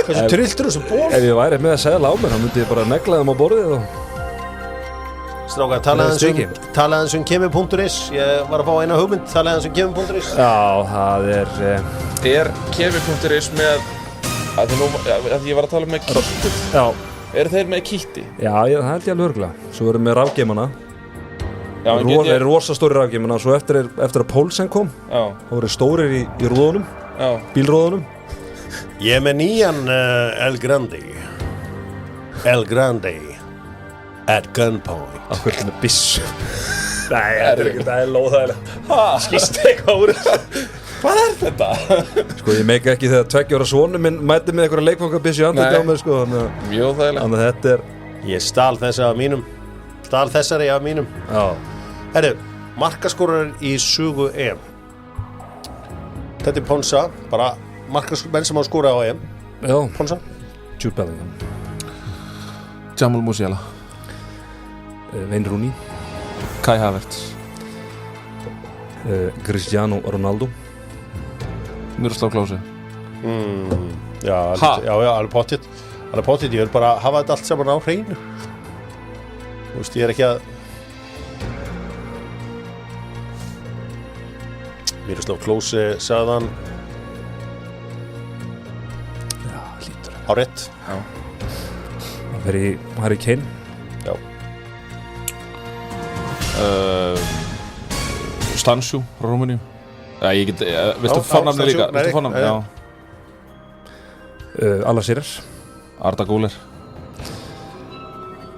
Hversu trilltur þessu ból? Ef ég væri með að segla á mér, þá myndi ég bara negla þeim á borðið og... Strákar, talaði hans kemi.is. Ég var að fá eina hugmynd, talaði hans kemi.is. Já, það er... Kemi.is með... að ég var að tala með kýtti. Já. Eru þeir með kýtti? Já, það held ég alveg örgulega. Svo erum við rafgeimana. Já, Það er rosastóri rafgeimana. Svo eftir að Poulsen kom, þá voru stórir í rúðunum, bílrúðunum. Ég er með nýjan El Grande at gunpoint. Akkur er með byssu. Nei, það er lóðægilegt. Skýst eitthvað úr þessu. Hvað er þetta? Sko, ég meika ekki þegar 2 ára svonu minn mæti með einhverja leikfangabyssu í andliti á mig, sko. Mjög þægilegt. Þannig að þetta er... Ég stal þessari af mínum. Já. Herru, markaskorar í sögu EM. Þetta er Ponsa, bara markasmenn sem á skora á EM. Já. Ponsa. Jude Bellingham. Jamal Musiala. Wayne Rooney. Kai Havertz. Cristiano Ronaldo. Miroslav Klose. Já, alveg pottitt. Ég vil bara hafa þetta allt saman á hreinu. Þú veist, ég er ekki að... Miroslav Klose sagðan. Já, hlýtur. Á rétt. Já. Það fer í Harry Kane. Já. Stansjú frá Rúmeníu. Ég get, veistu fornafni líka? Veistu fornafni? Já. Alasirer. Arda Güler.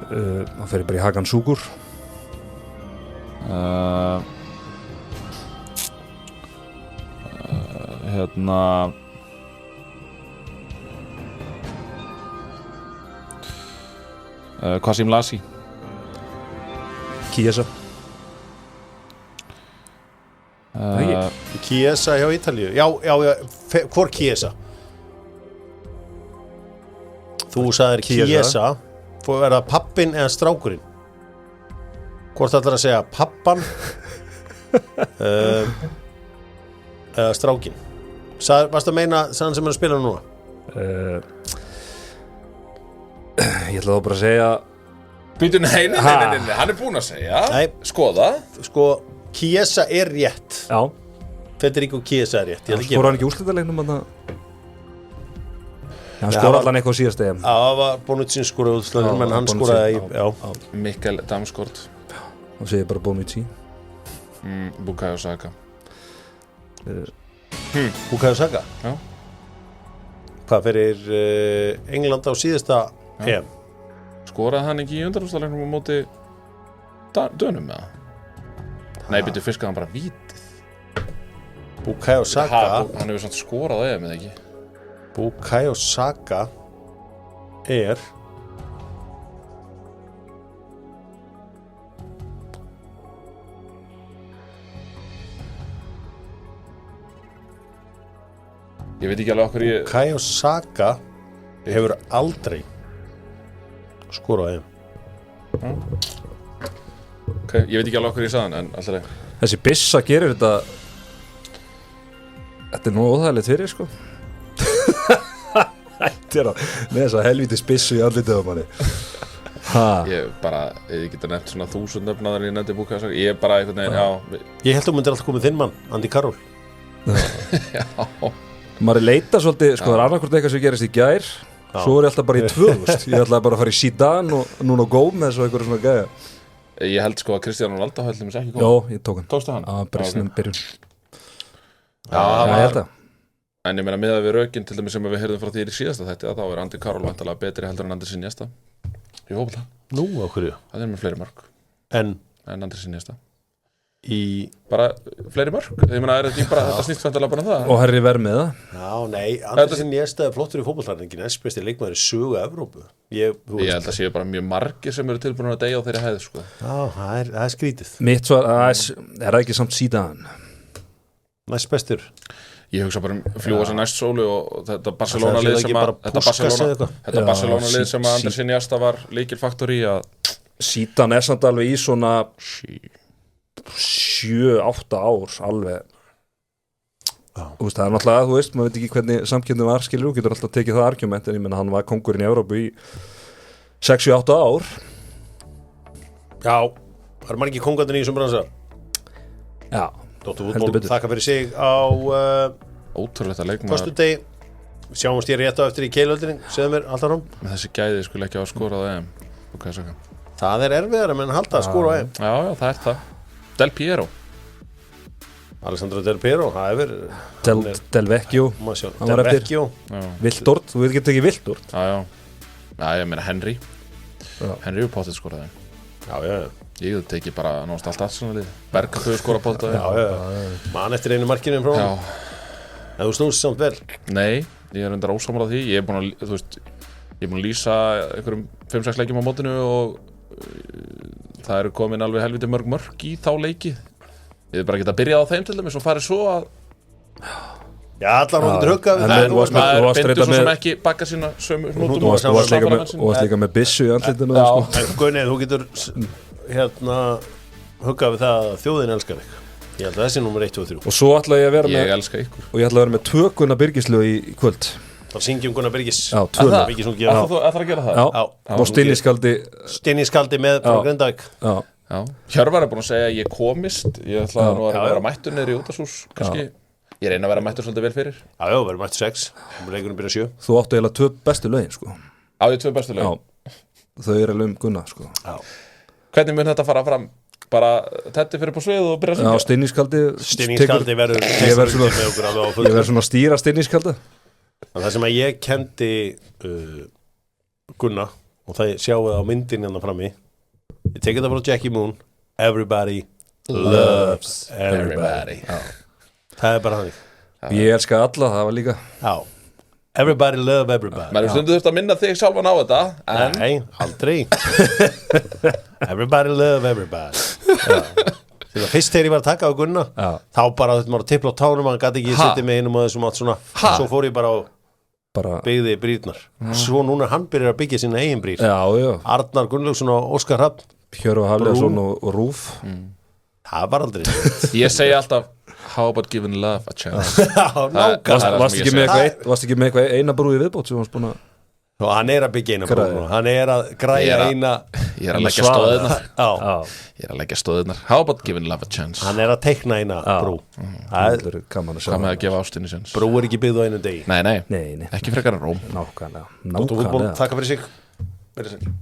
Það fer bara í Hakan Sugur. Qasim Lassi. Chiesa. Chiesa hjá Ítalíu. Já, hvor Chiesa? Þú sagðir Chiesa. Fór að pappin eða strákurinn? Hvort ætlar að segja pappan eða strákin? Varstu að meina þann sem er að spila núna? Ég ætla þá bara að segja... Býtu, nei, hann er búinn að segja. Nei. Skoða. Sko, Chiesa er rétt. Já. Federico Chiesa er rétt. Skora hann ekki úrslitaleiknum að það? Hann skora allan eitthvað síðast EM. Já, það var Bonucci skoraði útslagum, en hann skoraði já. Mikkel Damsgaard. Þá segir ég bara Bonucci. Bukayo Saka. Bukayo Saka? Já. Hvað fyrir England á síðasta EM? Skoraði hann ekki í undanúrslagleiknum á móti Dönum með það? Nei, byrju, fyrst hann bara vítið. Bukayo Saka. Hann hefur samt skorað á EM, eða ekki? Bukayo Saka er Ég veit ekki alveg okkur Bukayo Saka hefur aldrei skorað á EM. Okay, ég veit ekki alveg okkur ég sagði en alltaf leið. Þessi byssa gerir þetta. Þetta er nú óþægilegt fyrir, sko. Þetta er með þess að helvítis byssu í andlitið á manni. Ég geta nefnt svona 1000 nöfnaðar í nefndi Bukayo Saka. Ég er bara einhvern veginn, já. Ég held að þú myndir alltaf komið þinn mann, Andy Carroll. Já. Maður leita svolítið, sko, það er annarkvort eitthvað sem gerist í gær. Svo er ég alltaf bara í 2000. Ég ætlaði bara að fara í Zidane og núna Gómez og eitthvað svona gæja. Ég held sko að Cristiano Ronaldo höllum þess ekki kom. Jó, ég tók hann. Tókstu hann? Já, bara í snum byrjun. Já, ég held það. En ég meina miðað við rökin til dæmis sem við heyrðum frá því í síðasta þætti að þá er Andy Carroll vantarlega betri heldur en Andersen Iniesta. Ég hópa það. Nú, á hverju? Það er með fleiri mörk. En Andersen Iniesta. Bara fleiri mörk. Ég meina þetta snýst vantarlega bara það. Og herri verð með það. Já, nei, Andersen Iniesta er flottur í fótboltann, engin næstbesti leikmaður í sögu Evrópu. Ég held að séu bara mjög margir sem eru tilbúin að deyja á þeirri hæð, sko. Já, það er skrítið. Mitt svar, er það ekki samt Zidane? Næstbestur. Ég hugsa bara fljúa sem næst sólu og þetta Barcelona-lið Það er ekki bara Puskas eða eitthvað. Þetta Barcelona-lið sem að Andres Iniesta var líkilfaktor í að Zidane samt alveg í svona 7-8 ár alveg það er náttúrulega, þú veist, maður veit ekki hvernig samkjöndum var, skilur, þú getur alltaf tekið það argument en ég menna hann var kongurinn í Evrópu í 6-8 ár Já, það er margir kongarnir í þessum bransar. Já, Dóttur heldur fútból betur. þakka fyrir sig á ótrúlegt að leikmaður föstudegi. Sjáumst ég rétt á eftir í keilöldinni, segðu mér alltaf róm. með þessi gæði skulle ekki hafa skorað á EM. Það er erfiðar en halda að skora á EM. Já, það er það. Del Piero. Alessandro Del Piero, það er Del Vecchio Del hann var eftir. Vecchio. Viltort, þú veit ekki ekki Viltort Já, ég meina Henry. Já. Henry er potið skoraði. Já. Ég teki bara náttúrulega allt Arsenalið. Bergþau skora potið. Já. Man eftir einu markinu frá Já. En þú snúst samt vel. Nei, ég er undar ósammála því. Ég er búin að, þú veist, ég er búin að lýsa einhverjum 5-6 leikjum á mótinu og það eru komin alveg helviti mörg í þá leiki. Ég er bara ekki að byrja á þeim til dæmis og farið svo að Já, allar hún getur huggað en við þú varst með- maður varst bindur reyndar svo sem með- ekki bakka sína sömu hnútum Þú og varst líka með byssu í andlitinu Já. sko. En Gunni, þú getur huggað við það að þjóðin elskar þig. Ég held að þessi nummer 1, 2 og 3. og svo ætla ég að vera Ég með elska ykkur. og ég ætla að vera með tökuna Birgislög í kvöld Það syngjum Gunnar Birgis. já, tvöna Birgis hún Það gefur þarf að gera það? já, Já. og stinniskaldi Stinni skaldi með frá Já. Grindavík. já, Já. Hjörvar er búin að segja að ég komist. Ég ætla nú að Já. vera mættur niður í útashús kannski. Ég reyna að vera mættur svolítið vel fyrir. Já, verður mættu 6. Leikurinn byrja 7. þú áttu eiginlega 2 bestu lögin sko. Á ég 2 bestu já, lög. þau eru alveg Gunna sko. Hvernig mun þetta fara fram? Bara Teddy fyrir på svið og byrja að já, syngja? stinniskaldi Stinni skaldi verður Ég verð svona- með okkur alveg á ég fullu. verð svona að stýra stinniskalda En það sem að ég kendi Gunna og það sjáum við á myndin hérna frammi. Ég tekið það frá Jackie Moon. Everybody loves everybody. Það er bara þannig. ég elska alla, það var líka Já. Everybody love everybody. Maður stundu þurft að minna þig sjálfan á þetta. En Nei, aldrei. Everybody love everybody. Þegar fyrst þegar ég var að taka á Gunna Já. þá bara þetta maður að tipla á tánum hann gæti ekki Ha? sittið með einum og þessum átt svona svo fór ég bara á bara, byggði brýrnar svo núna er hann byrjar að byggja sína eigin brýr já, Arnar Gunnlaugsson og Óskar Hrafn Hjörvar Hafleðsson og Rúf það var aldrei ég segi alltaf how about giving love a chance. nákvæmlega varst ekki með eitthvað eina brúi viðbót sem varst búin að og hann er að byggja eina brú núna. hann er að Ég græja er að- eina Ég er að leggja stóðirnar. já, Ég er að leggja stóðirnar. How about giving love a chance? hann er að teikna eina brú það er gaman að sjá Hvað með að gefa ástinni sens? brú er ekki byggð á einu degi Nei, nei, ekki frekar en Róm. nákvæmlega Dóttur fútból, takk fyrir sig verið sæl